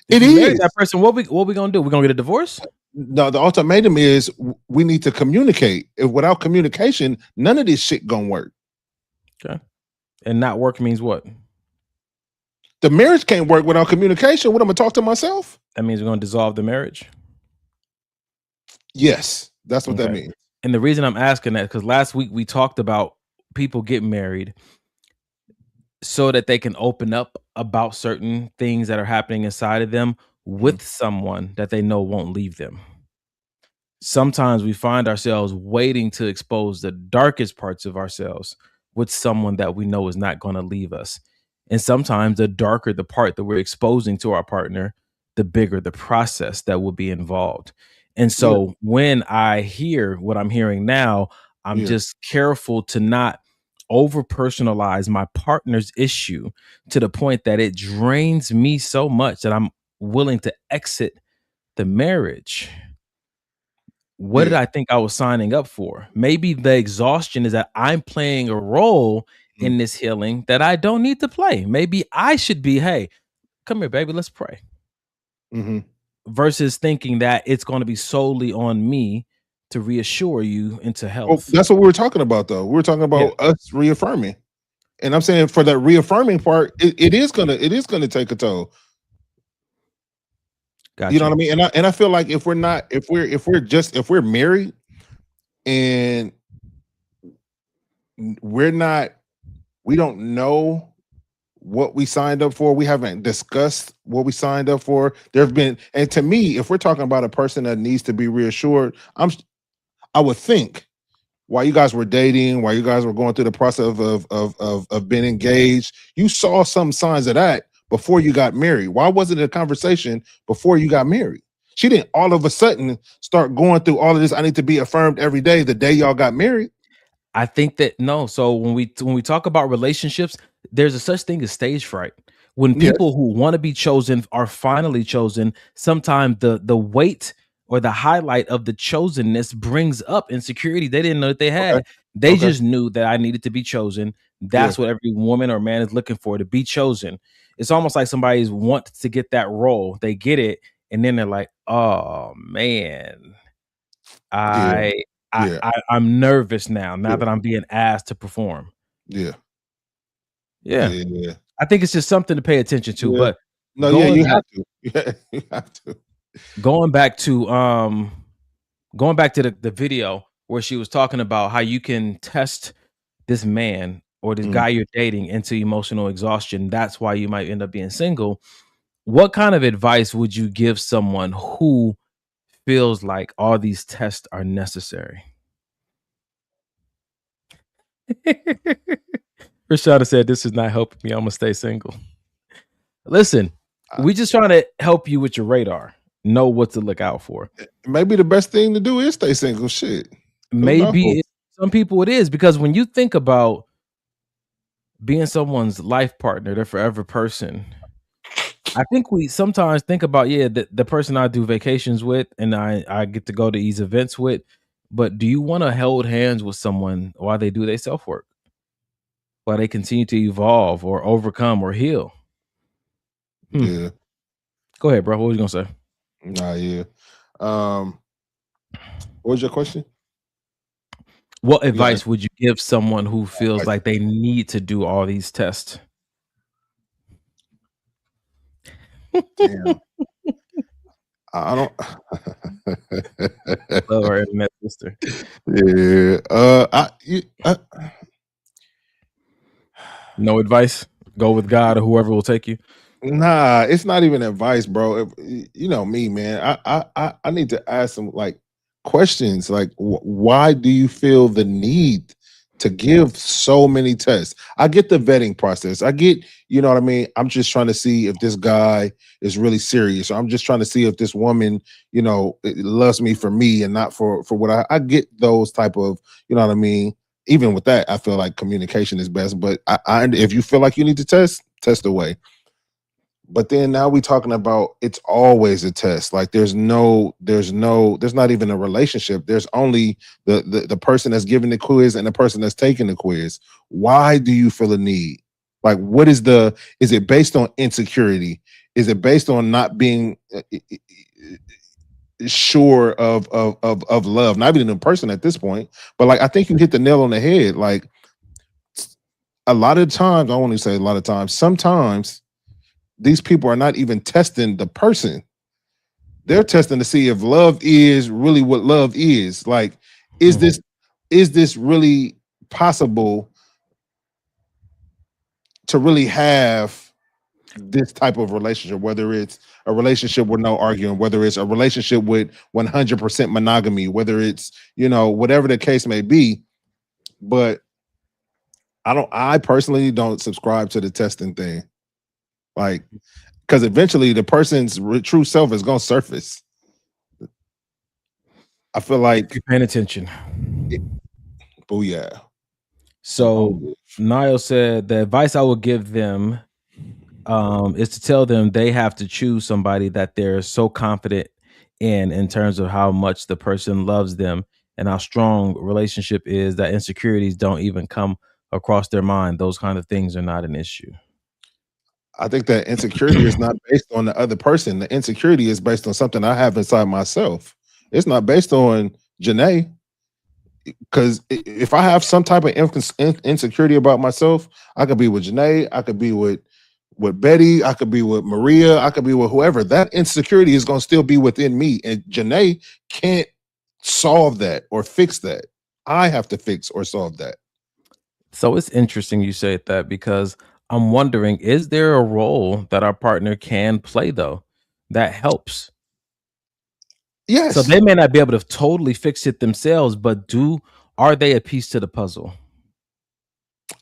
It if you marry is. that person, what we gonna do? We're gonna get a divorce? No, the ultimatum is we need to communicate. If without communication, none of this shit gonna work. Okay. And not work means what? The marriage can't work without communication. What, I'm gonna talk to myself? That means we're gonna dissolve the marriage. Yes, that's what that Okay. means. And the reason I'm asking that because last week we talked about people get married so that they can open up about certain things that are happening inside of them with someone that they know won't leave them. Sometimes we find ourselves waiting to expose the darkest parts of ourselves with someone that we know is not going to leave us. And sometimes the darker the part that we're exposing to our partner, the bigger the process that will be involved. And Yeah. so when I hear what I'm hearing now, I'm Yeah. just careful to not over personalize my partner's issue to the point that it drains me so much that I'm willing to exit the marriage. What did Yeah. I think I was signing up for? Maybe the exhaustion is that I'm playing a role in this healing that I don't need to play. Maybe I should be, hey, come here, baby, let's pray. hmm Versus thinking that it's going to be solely on me to reassure you into Well, health. that's what we were talking about, though. We were talking Yeah. about us reaffirming, and I'm saying for that reaffirming part, it is gonna take a toll. You know what I mean? And I feel like if we're married and we don't know what we signed up for. We haven't discussed what we signed up for. And to me, if we're talking about a person that needs to be reassured, I would think while you guys were dating, while you guys were going through the process of being engaged, you saw some signs of that before you got married. Why wasn't it a conversation before you got married? She didn't all of a sudden start going through all of this. I need to be affirmed every day the day y'all got married. I think that no. So when we talk about relationships, there's a such thing as stage fright. When Yes. people who want to be chosen are finally chosen, sometimes the weight or the highlight of the chosenness brings up insecurity they didn't know that they had. Okay. They Okay. just knew that I needed to be chosen. That's what every woman or man is looking for, to be chosen. It's almost like somebody's want to get that role. They get it, and then they're like, "Oh man, Yeah. Yeah. I'm nervous now Yeah. that I'm being asked to perform." Yeah. Yeah. Yeah. I think it's just something to pay attention to. Yeah. But No, yeah, going you back, have to. Yeah, you have to. going back to the video where she was talking about how you can test this man or this guy you're dating into emotional exhaustion. That's why you might end up being single. What kind of advice would you give someone who feels like all these tests are necessary? Rashada said, "This is not helping me. I'm gonna stay single." Listen, we just trying to help you with your radar. Know what to look out for. Maybe the best thing to do is stay single. Shit. Maybe some people it is, because when you think about being someone's life partner, their forever person, I think we sometimes think about, the person I do vacations with and I get to go to these events with, but do you want to hold hands with someone while they do their self-work? While they continue to evolve or overcome or heal? Yeah. Go ahead, bro. What was you gonna say? Nah, yeah. What was your question? What advice would you give someone who feels like they need to do all these tests? Damn. I don't. Love our internet sister. Yeah. No advice. Go with God or whoever will take you. Nah, it's not even advice, bro. You know me, man. I need to ask some like questions, like why do you feel the need to give so many tests. I get the vetting process. I get, you know what I mean? I'm just trying to see if this guy is really serious. Or I'm just trying to see if this woman, you know, loves me for me and not for what I get those type of, you know what I mean? Even with that, I feel like communication is best. But I if you feel like you need to test away. But then now we talking about it's always a test. Like there's not even a relationship. There's only the person that's giving the quiz and the person that's taking the quiz. Why do you feel a need? Like what is it based on insecurity? Is it based on not being sure of love? Not even in person at this point, but like I think you hit the nail on the head. Like a lot of times, I want to say a lot of times, sometimes these people are not even testing the person. They're testing to see if love is really what love is. Like, is this really possible to really have this type of relationship, whether it's a relationship with no arguing, whether it's a relationship with 100% monogamy, whether it's, you know, whatever the case may be. But I personally don't subscribe to the testing thing. Like, because eventually the person's true self is going to surface. I feel like you're paying attention. Booyah. So Niall said the advice I would give them is to tell them they have to choose somebody that they're so confident in terms of how much the person loves them and how strong relationship is, that insecurities don't even come across their mind. Those kind of things are not an issue. I think that insecurity is not based on the other person. The insecurity is based on something I have inside myself. It's not based on Janae. Because if I have some type of insecurity about myself, I could be with Janae, I could be with Betty, I could be with Maria, I could be with whoever. That insecurity is going to still be within me. And Janae can't solve that or fix that. I have to fix or solve that. So it's interesting you said that, because I'm wondering, is there a role that our partner can play, though, that helps? Yes. So they may not be able to totally fix it themselves, but are they a piece to the puzzle?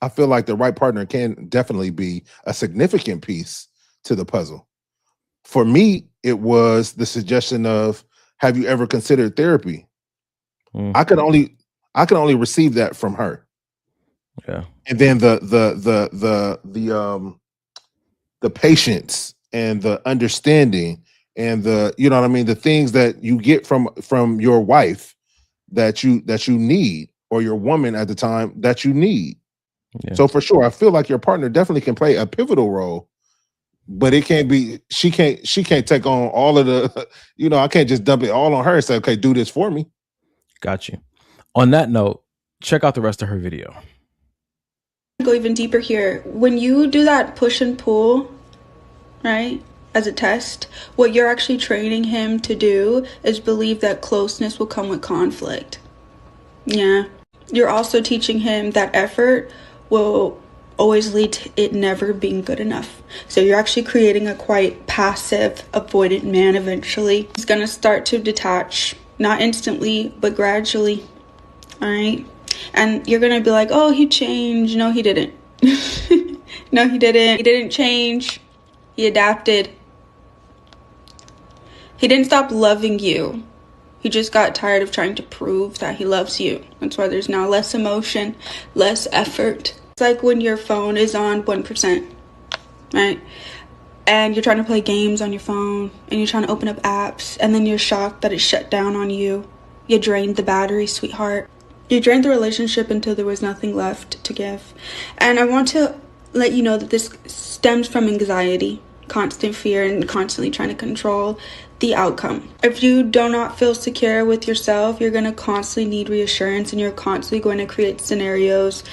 I feel like the right partner can definitely be a significant piece to the puzzle. For me, it was the suggestion of, have you ever considered therapy? I could only receive that from her. Yeah. And then the patience and the understanding and the, you know what I mean, the things that you get from your wife that you need, or your woman at the time that you need. Yeah. So for sure, I feel like your partner definitely can play a pivotal role, but it can't be, she can't take on all of the, you know, I can't just dump it all on her and say, okay, do this for me. Got you. On that note, check out the rest of her video. Go even deeper here. When you do that push and pull, right, as a test, what you're actually training him to do is believe that closeness will come with conflict. Yeah. You're also teaching him that effort will always lead to it never being good enough. So you're actually creating a quite passive, avoidant man eventually. He's going to start to detach, not instantly, but gradually. All right. And you're going to be like, oh, he changed. No, he didn't. No, he didn't. He didn't change. He adapted. He didn't stop loving you. He just got tired of trying to prove that he loves you. That's why there's now less emotion, less effort. It's like when your phone is on 1%, right? And you're trying to play games on your phone and you're trying to open up apps, and then you're shocked that it shut down on you. You drained the battery, sweetheart. You drained the relationship until there was nothing left to give. And I want to let you know that this stems from anxiety, constant fear, and constantly trying to control the outcome. If you do not feel secure with yourself, you're going to constantly need reassurance, and you're constantly going to create scenarios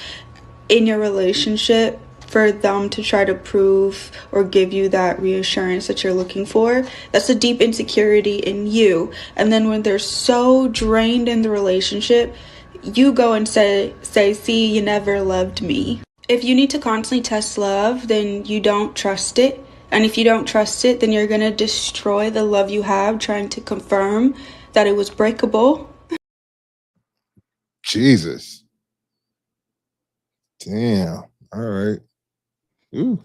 in your relationship for them to try to prove or give you that reassurance that you're looking for. That's a deep insecurity in you. And then when they're so drained in the relationship, you go and say, see, you never loved me. If you need to constantly test love, then you don't trust it. And if you don't trust it, then you're going to destroy the love you have, trying to confirm that it was breakable. Jesus. Damn. All right. Ooh.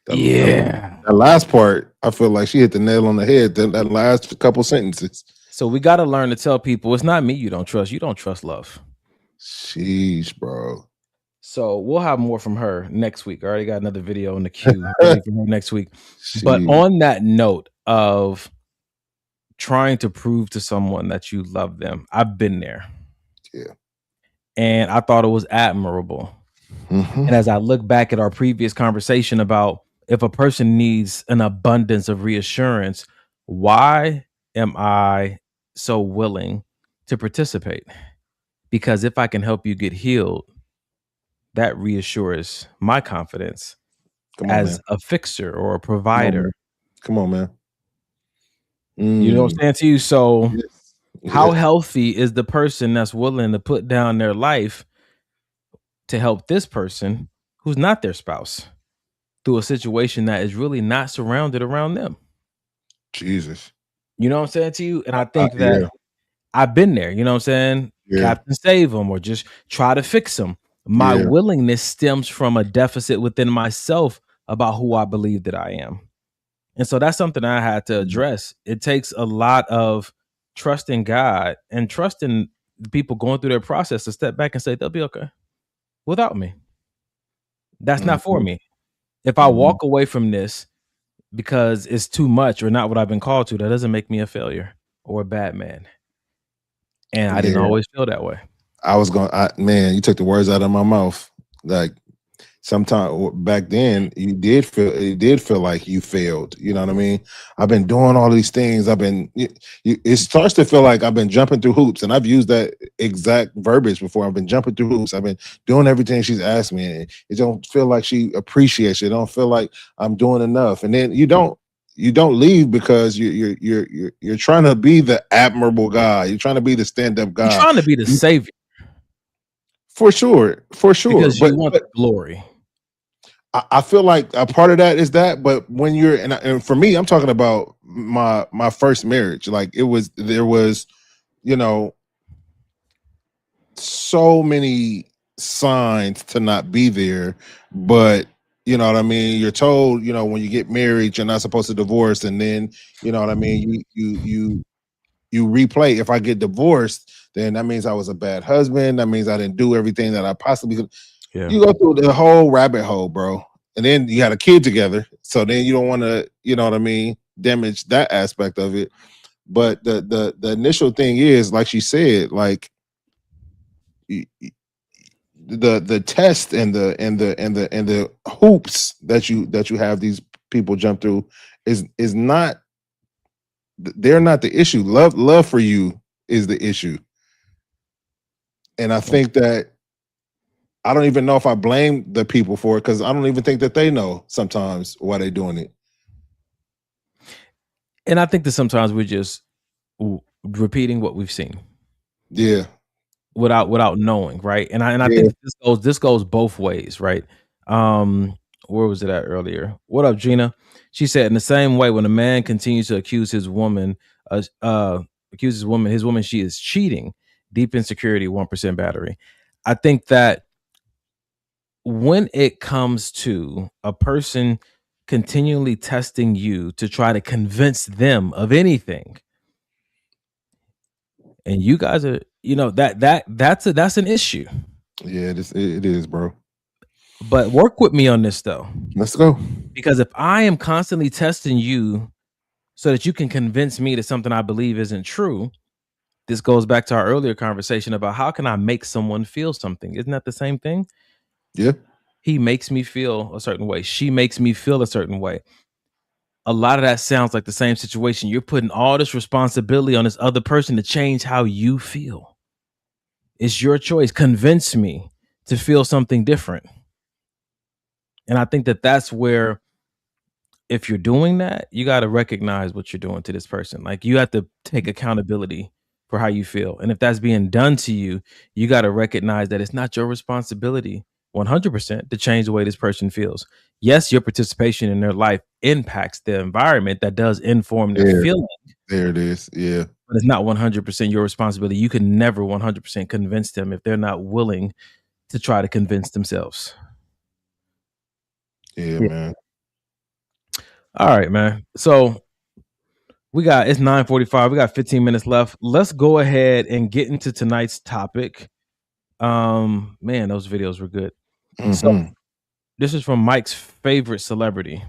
Yeah. That last part, I feel like she hit the nail on the head. That last couple sentences. So we got to learn to tell people it's not me you don't trust. You don't trust love. Sheesh, bro. So we'll have more from her next week. I already got another video in the queue ready for her next week. But on that note of trying to prove to someone that you love them, I've been there. Yeah. And I thought it was admirable. Mhm. And as I look back at our previous conversation about if a person needs an abundance of reassurance, why am I so willing to participate? Because if I can help you get healed, that reassures my confidence as a fixer or a provider. Come on, man. You know what I'm saying to you? So Yes. how Yes. healthy is the person that's willing to put down their life to help this person who's not their spouse through a situation that is really not surrounded around them? Jesus. You know what I'm saying to you? And I think that Yeah. I've been there, you know what I'm saying? Yeah. Captain save them or just try to fix them. My Yeah. willingness stems from a deficit within myself about who I believe that I am. And so that's something I had to address. It takes a lot of trusting God and trusting the people going through their process to step back and say they'll be okay without me. That's not for me. If I walk away from this because it's too much or not what I've been called to, that doesn't make me a failure or a bad man. And I didn't Yeah. always feel that way. I was going, man, you took the words out of my mouth. Like, sometime back then, it did feel like you failed. You know what I mean? I've been doing all these things. It starts to feel like I've been jumping through hoops, and I've used that exact verbiage before. I've been jumping through hoops. I've been doing everything she's asked me. And it don't feel like she appreciates it. It don't feel like I'm doing enough. And then you don't leave because you're trying to be the admirable guy. You're trying to be the stand-up guy. You're trying to be the savior. For sure. Because you want the glory. I feel like a part of that is that, but when you're and for me, I'm talking about my first marriage. Like there was, you know, so many signs to not be there, but you know what I mean. You're told, you know, when you get married, you're not supposed to divorce, and then you know what I mean. You replay. If I get divorced, then that means I was a bad husband. That means I didn't do everything that I possibly could. Yeah. You go through the whole rabbit hole, bro. And then you had a kid together. So then you don't want to, you know what I mean, damage that aspect of it. But the initial thing is, like she said, like the test and the hoops that you have these people jump through is not, they're not the issue. Love for you is the issue. And I think that I don't even know if I blame the people for it, because I don't even think that they know sometimes why they're doing it. And I think that sometimes we're just repeating what we've seen. Yeah. Without knowing, right? And I Yeah. think this goes both ways, right? Where was it at earlier? What up, Gina? She said, in the same way, when a man continues to accuse his woman, his woman, she is cheating. Deep insecurity, 1% battery. I think that when it comes to a person continually testing you to try to convince them of anything, and you guys are, you know, that's an issue. Yeah, it is, bro. But work with me on this though. Let's go. Because if I am constantly testing you so that you can convince me that something I believe isn't true, this goes back to our earlier conversation about how can I make someone feel something? Isn't that the same thing? Yeah. He makes me feel a certain way. She makes me feel a certain way. A lot of that sounds like the same situation. You're putting all this responsibility on this other person to change how you feel. It's your choice. Convince me to feel something different. And I think that that's where, if you're doing that, you got to recognize what you're doing to this person. Like, you have to take accountability for how you feel. And if that's being done to you, you got to recognize that it's not your responsibility 100% to change the way this person feels. Yes, your participation in their life impacts the environment that does inform their feeling. There it is. Yeah. But it's not 100% your responsibility. You can never 100% convince them if they're not willing to try to convince themselves. Yeah, man. All right, man. So it's 9:45. We got 15 minutes left. Let's go ahead and get into tonight's topic. Man, those videos were good. So this is from Mike's favorite celebrity.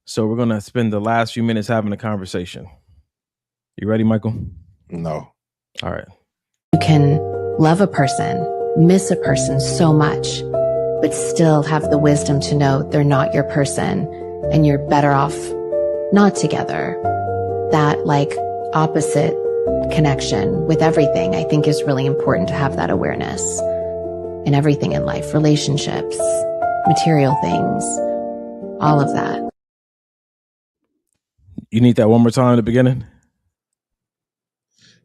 So we're gonna spend the last few minutes having a conversation. You ready, Michael? No. All right. You can love a person, miss a person so much, but still have the wisdom to know they're not your person and you're better off not together. That like opposite connection with everything, I think is really important to have that awareness in everything in life, relationships, material things, all of that. You need that one more time at the beginning?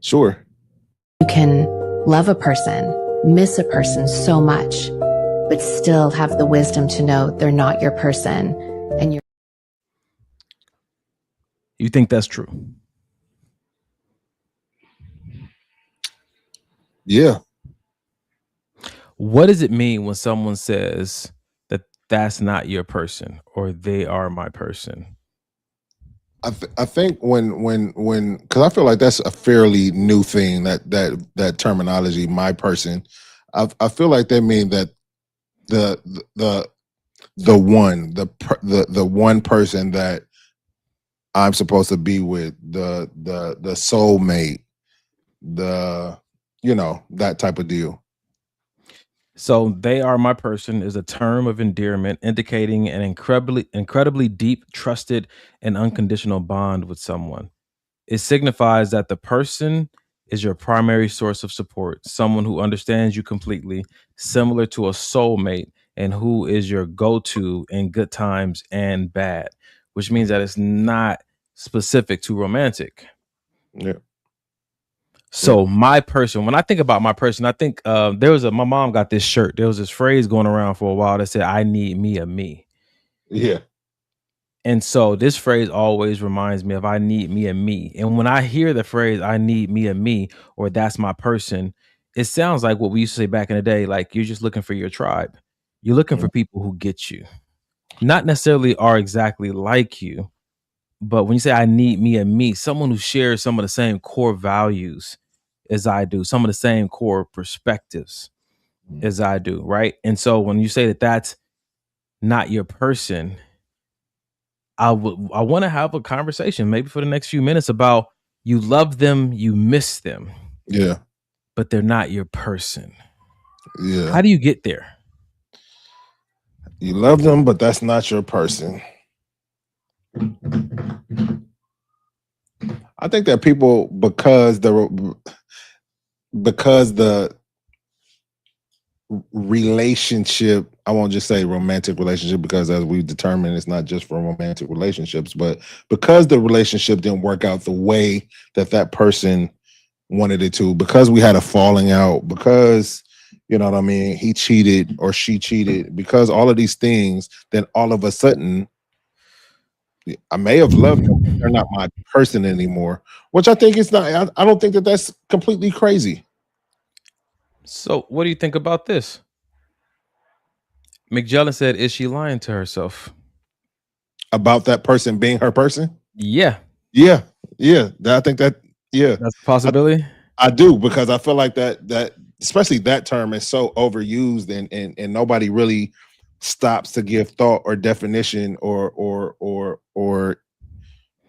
Sure. You can love a person, miss a person so much, but still have the wisdom to know they're not your person and you're. You think that's true? Yeah. What does it mean when someone says that that's not your person or they are my person? I think when because I feel like that's a fairly new thing, that terminology, my person. I feel like that means that the one person that I'm supposed to be with, the soulmate, that type of deal. So they are my person is a term of endearment indicating an incredibly deep, trusted, and unconditional bond with someone. It signifies that the person is your primary source of support, someone who understands you completely, similar to a soulmate, and who is your go-to in good times and bad, which means that it's not specific to romantic. Yeah. So my person, when I think about my person, I think my mom got this shirt. There was this phrase going around for a while that said, "I need me a me." Yeah. And so this phrase always reminds me of I need me a me. And when I hear the phrase I need me a me, or that's my person, it sounds like what we used to say back in the day, like you're just looking for your tribe. You're looking for people who get you. Not necessarily are exactly like you, but when you say I need me a me, someone who shares some of the same core values as I do, some of the same core perspectives as I do, right? And so when you say that that's not your person, I want to have a conversation maybe for the next few minutes about you love them, you miss them. Yeah. But they're not your person. Yeah. How do you get there? You love them, but that's not your person. I think that people, because the relationship, I won't just say romantic relationship, because as we've determined, it's not just for romantic relationships, but because the relationship didn't work out the way that person wanted it to, because we had a falling out, because you know what I mean, he cheated or she cheated, because all of these things, then all of a sudden I may have loved them, but they're not my person anymore, which I think is not, I don't think that that's completely crazy. So what do you think about this? McJellen said, is she lying to herself? About that person being her person? Yeah. Yeah. Yeah. I think that, yeah. That's a possibility? I do, because I feel like that especially that term is so overused, and nobody really stops to give thought or definition or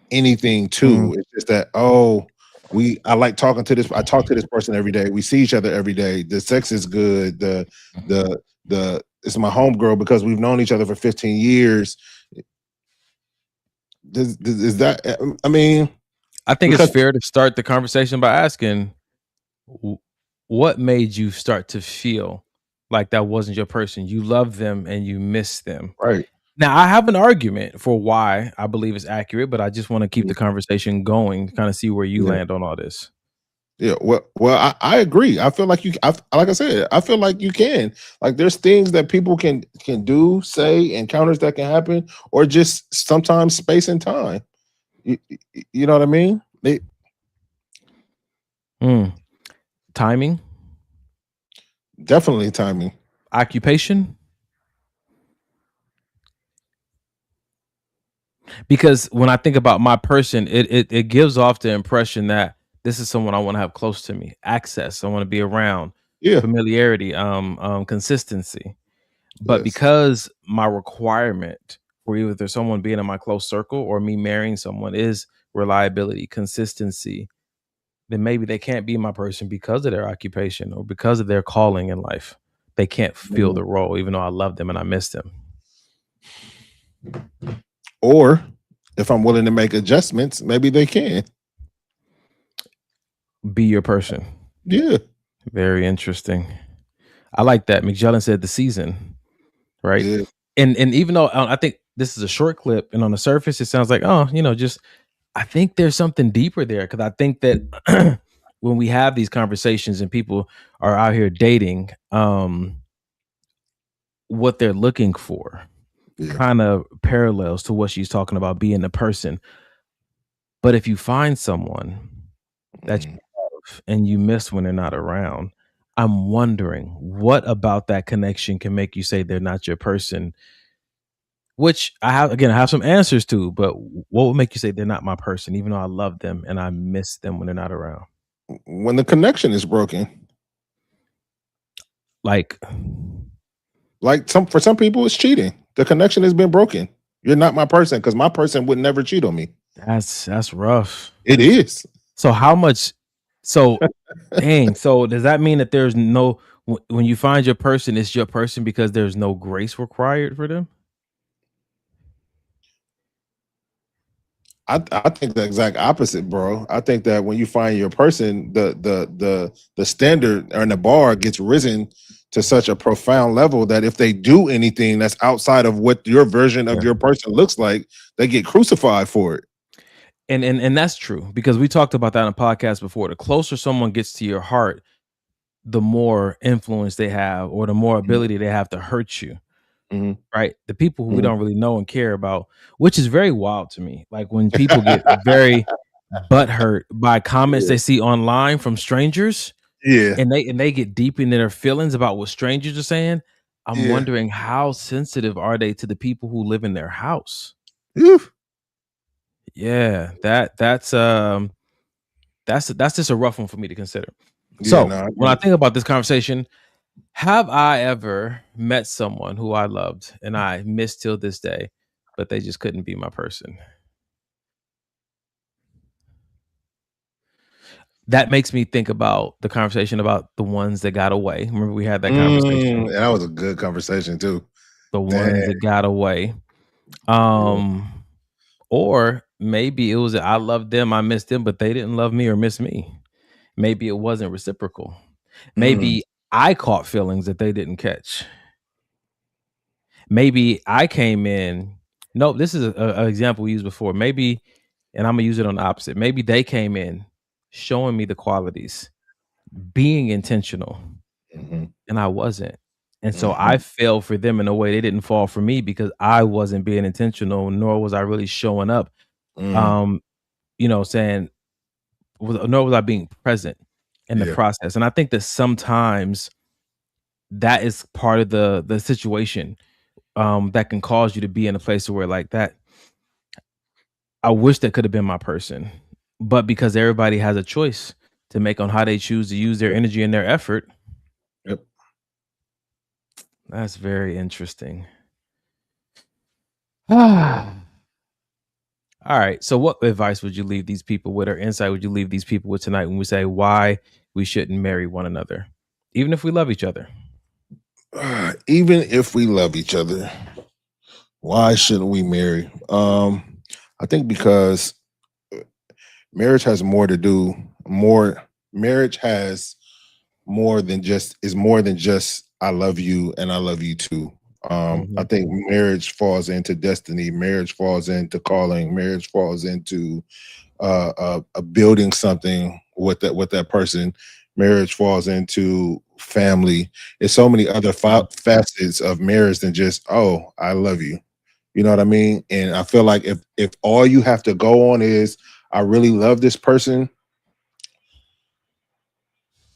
anything to. It's just that, I like talking to this. I talk to this person every day. We see each other every day. The sex is good. The it's my homegirl because we've known each other for 15 years. Is that? I mean, I think it's fair to start the conversation by asking, what made you start to feel like that wasn't your person? You love them and you miss them. Right. Now, I have an argument for why I believe it's accurate, but I just want to keep the conversation going, kind of see where you land on all this. Yeah, well, I agree. I feel like like I said, I feel like you can. Like, there's things that people can do, say, encounters that can happen, or just sometimes space and time. You know what I mean? Timing? Definitely timing. Occupation? Because when I think about my person, it gives off the impression that this is someone I want to have close to me. Access, I want to be around. Yeah. Familiarity, consistency. But Yes. because my requirement for either someone being in my close circle or me marrying someone is reliability, consistency, then maybe they can't be my person because of their occupation or because of their calling in life. They can't fill Mhm. the role, even though I love them and I miss them. Or if I'm willing to make adjustments, maybe they can. Be your person. Yeah. Very interesting. I like that. McJellin said the season, right? Yeah. And even though I think this is a short clip, and on the surface it sounds like, oh, just I think there's something deeper there, because I think that when we have these conversations and people are out here dating, what they're looking for kind of parallels to what she's talking about being the person. But if you find someone that you love and you miss when they're not around, I'm wondering what about that connection can make you say they're not your person, which I have some answers to, but what would make you say they're not my person, even though I love them and I miss them when they're not around? When the connection is broken. Like for some people it's cheating. The connection has been broken. You're not my person, because my person would never cheat on me. That's rough. It is. So how much? So dang. So does that mean that there's no, when you find your person, it's your person because there's no grace required for them? I think the exact opposite, bro. I think that when you find your person, the standard and the bar gets risen to such a profound level that if they do anything that's outside of what your version of your person looks like, they get crucified for it. And that's true, because we talked about that on a podcast before. The closer someone gets to your heart, the more influence they have, or the more ability they have to hurt you. Right? The people who we don't really know and care about, which is very wild to me. Like when people get very butthurt by comments they see online from strangers, and they get deep into their feelings about what strangers are saying. I'm wondering, how sensitive are they to the people who live in their house? Yeah, that's just a rough one for me to consider. So when I think about this conversation, have I ever met someone who I loved and I miss till this day, but they just couldn't be my person? That makes me think about the conversation about the ones that got away. Remember we had that conversation? That was a good conversation too. The ones that got away. Or maybe it was I loved them, I missed them, but they didn't love me or miss me. Maybe it wasn't reciprocal. Maybe I caught feelings that they didn't catch. Maybe I came in. Nope, this is an example we used before. Maybe, and I'm gonna use it on the opposite. Maybe they came in showing me the qualities, being intentional, and I wasn't. And so I fell for them in a way they didn't fall for me, because I wasn't being intentional, nor was I really showing up. Saying, nor was I being present in the process. And I think that sometimes that is part of the situation that can cause you to be in a place where, like, that I wish that could have been my person, but because everybody has a choice to make on how they choose to use their energy and their effort. That's very interesting. All right. So what advice would you leave these people with, or insight would you leave these people with tonight when we say why we shouldn't marry one another, even if we love each other? Even if we love each other, why shouldn't we marry? I think because marriage has more to do. Marriage has more than just I love you and I love you too. I think marriage falls into destiny. Marriage falls into calling. Marriage falls into building something with that person. Marriage falls into family. It's so many other facets of marriage than just, oh, I love you. You know what I mean? And I feel like if all you have to go on is, I really love this person,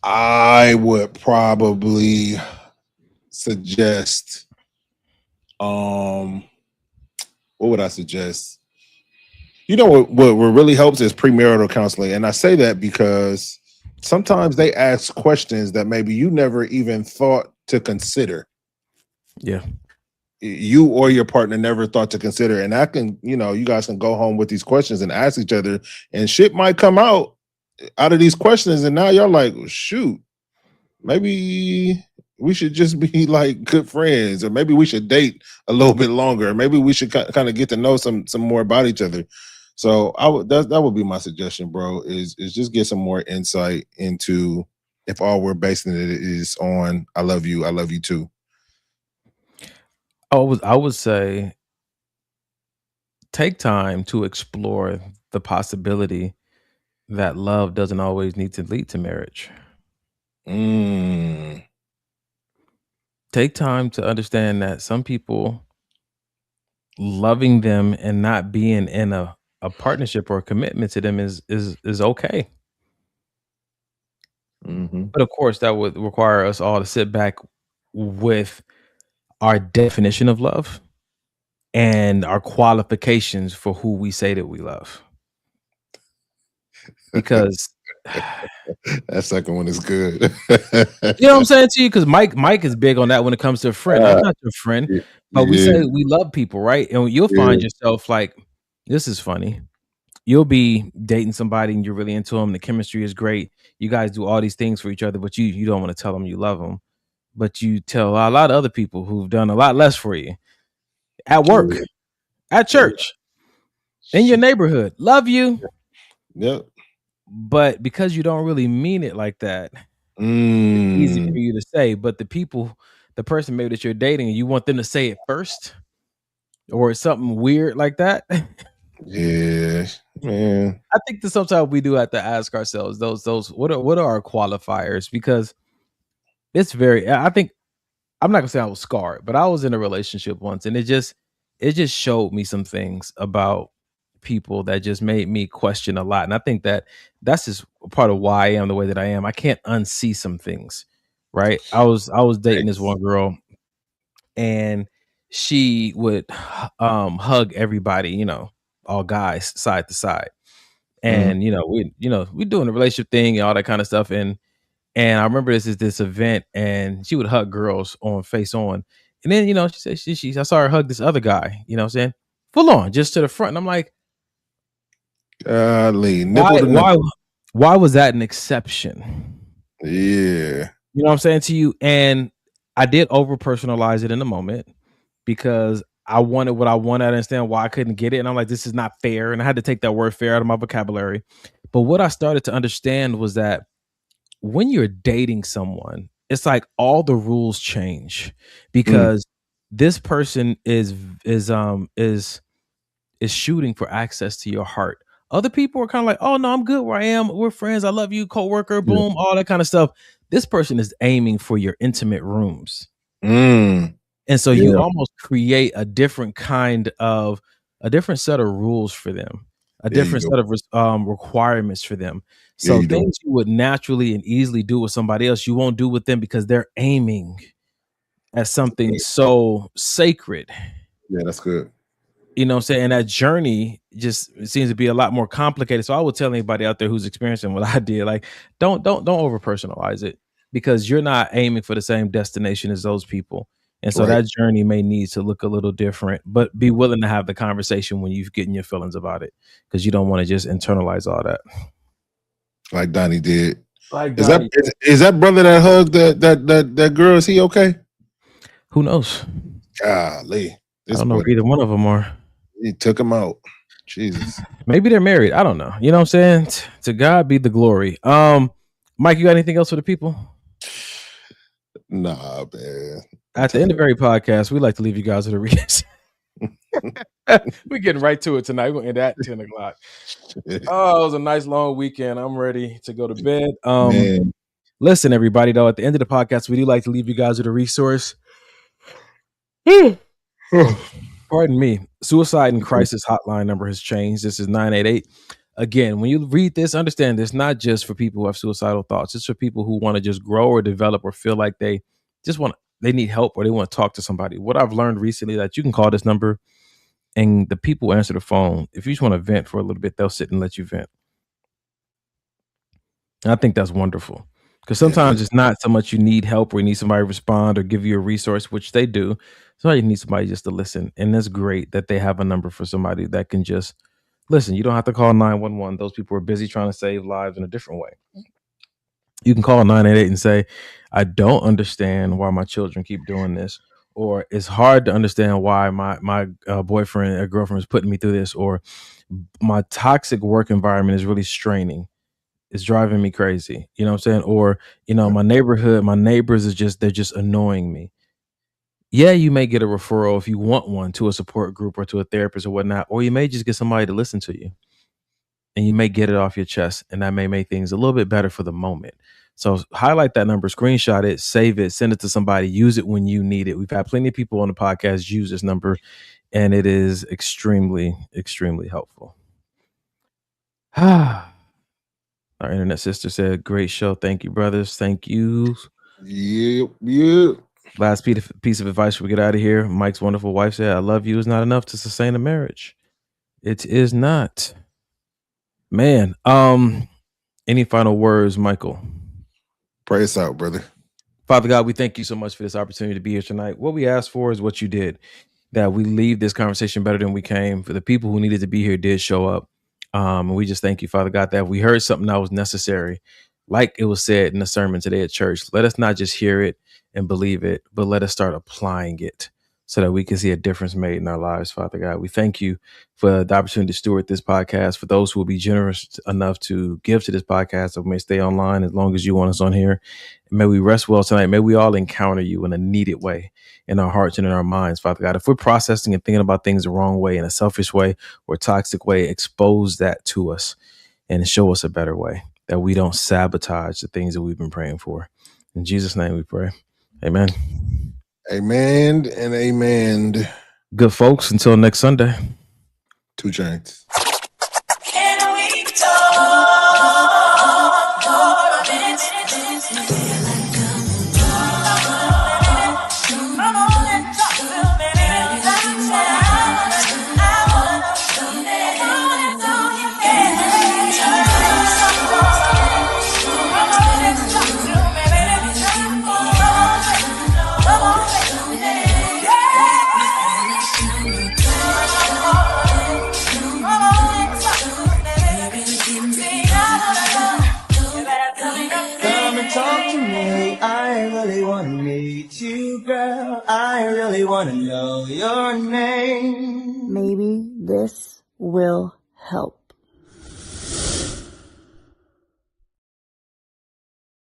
I would probably suggest, what would I suggest? You know what really helps is premarital counseling. And I say that because sometimes they ask questions that maybe you never even thought to consider. Yeah. You or your partner never thought to consider. And I can, you guys can go home with these questions and ask each other, and shit might come out of these questions. And now y'all like, shoot, maybe we should just be like good friends, or maybe we should date a little bit longer. Maybe we should kind of get to know some more about each other. So that would be my suggestion, bro, is just get some more insight into if all we're basing it is on I love you too. I would say take time to explore the possibility that love doesn't always need to lead to marriage. Take time to understand that some people, loving them and not being in a partnership or a commitment to them is okay. But of course, that would require us all to sit back with our definition of love and our qualifications for who we say that we love. Because that second one is good. You know what I'm saying to you? Because Mike is big on that when it comes to a friend. I'm not your friend, but we say we love people, right? And you'll find yourself like, this is funny. You'll be dating somebody and you're really into them. The chemistry is great. You guys do all these things for each other, but you don't want to tell them you love them. But you tell a lot of other people who've done a lot less for you at work, at church, in your neighborhood. Love you. Yep. But because you don't really mean it like that, it's easy for you to say. But the person maybe that you're dating, you want them to say it first, or it's something weird like that. Yeah, man. I think that sometimes we do have to ask ourselves those what are our qualifiers, because it's very. I think I'm not gonna say I was scarred, but I was in a relationship once, and it just showed me some things about people that just made me question a lot. And I think that that's just part of why I am the way that I am. I can't unsee some things, right? I was dating this one girl, and she would hug everybody, all guys side to side. And we doing the relationship thing and all that kind of stuff. And I remember this event, and she would hug girls on face on. And then, she said I saw her hug this other guy, what I'm saying? Full on, just to the front. And I'm like, why was that an exception? Yeah. You know what I'm saying to you? And I did over personalize it in the moment because I wanted what I wanted. I understand why I couldn't get it. And I'm like, this is not fair. And I had to take that word fair out of my vocabulary. But what I started to understand was that when you're dating someone, it's like all the rules change because this person is shooting for access to your heart. Other people are kind of like, oh no, I'm good where I am. We're friends. I love you, coworker, boom, all that kind of stuff. This person is aiming for your intimate rooms. And so you almost create a different set of rules for them, a different set of requirements for them. So things you would naturally and easily do with somebody else, you won't do with them because they're aiming at something so sacred. Yeah, that's good. You know what I'm saying? And that journey just seems to be a lot more complicated. So I would tell anybody out there who's experiencing what I did, like, don't over personalize it, because you're not aiming for the same destination as those people. And so that journey may need to look a little different, but be willing to have the conversation when you've getting your feelings about it, because you don't want to just internalize all that. Like Donnie did. Is that brother that hugged that girl? Is he okay? Who knows? Golly. I don't know if either one of them are. He took him out. Jesus. Maybe they're married. I don't know. You know what I'm saying? To God be the glory. Mike, you got anything else for the people? Nah, man. At the end of every podcast, we like to leave you guys with a reason. We're getting right to it tonight. We're going to end at 10 o'clock. Oh, it was a nice long weekend. I'm ready to go to bed. Listen, everybody, though, at the end of the podcast, we do like to leave you guys with a resource. Pardon me. Suicide and Crisis Hotline number has changed. This is 988. Again, when you read this, understand it's not just for people who have suicidal thoughts. It's for people who want to just grow or develop or feel like they just want to they need help or they want to talk to somebody. What I've learned recently that you can call this number and the people answer the phone. If you just want to vent for a little bit, they'll sit and let you vent. And I think that's wonderful because sometimes it's not so much you need help or you need somebody to respond or give you a resource, which they do. Sometimes you need somebody just to listen. And that's great that they have a number for somebody that can just listen. You don't have to call 911. Those people are busy trying to save lives in a different way. You can call 988 and say, I don't understand why my children keep doing this, or it's hard to understand why my boyfriend or girlfriend is putting me through this, or my toxic work environment is really straining. It's driving me crazy. You know what I'm saying? Or, my neighbors they're just annoying me. Yeah, you may get a referral if you want one to a support group or to a therapist or whatnot, or you may just get somebody to listen to you. And you may get it off your chest, and that may make things a little bit better for the moment. So highlight that number, screenshot it, save it, send it to somebody, use it when you need it. We've had plenty of people on the podcast use this number, and it is extremely, extremely helpful. Our internet sister said, great show. Thank you, brothers. Thank you. Yep. Last piece of advice we get out of here. Mike's wonderful wife said, I love you is not enough to sustain a marriage. It is not. Man, any final words, Michael? Pray us out, brother. Father God, we thank you so much for this opportunity to be here tonight. What we asked for is what you did, that we leave this conversation better than we came. For the people who needed to be here did show up. And we just thank you, Father God, that we heard something that was necessary, like it was said in the sermon today at church. Let us not just hear it and believe it, but let us start applying it so that we can see a difference made in our lives, Father God. We thank you for the opportunity to steward this podcast, for those who will be generous enough to give to this podcast, so we may stay online as long as you want us on here. And may we rest well tonight. May we all encounter you in a needed way in our hearts and in our minds, Father God. If we're processing and thinking about things the wrong way, in a selfish way or toxic way, expose that to us and show us a better way, that we don't sabotage the things that we've been praying for. In Jesus' name we pray. Amen. Amen and amen. Good folks, until next Sunday. 2 Chainz. Can we talk for a minute? Come on and talk to me. Talk to me, I really wanna meet you, girl. I really wanna know your name. Maybe this will help.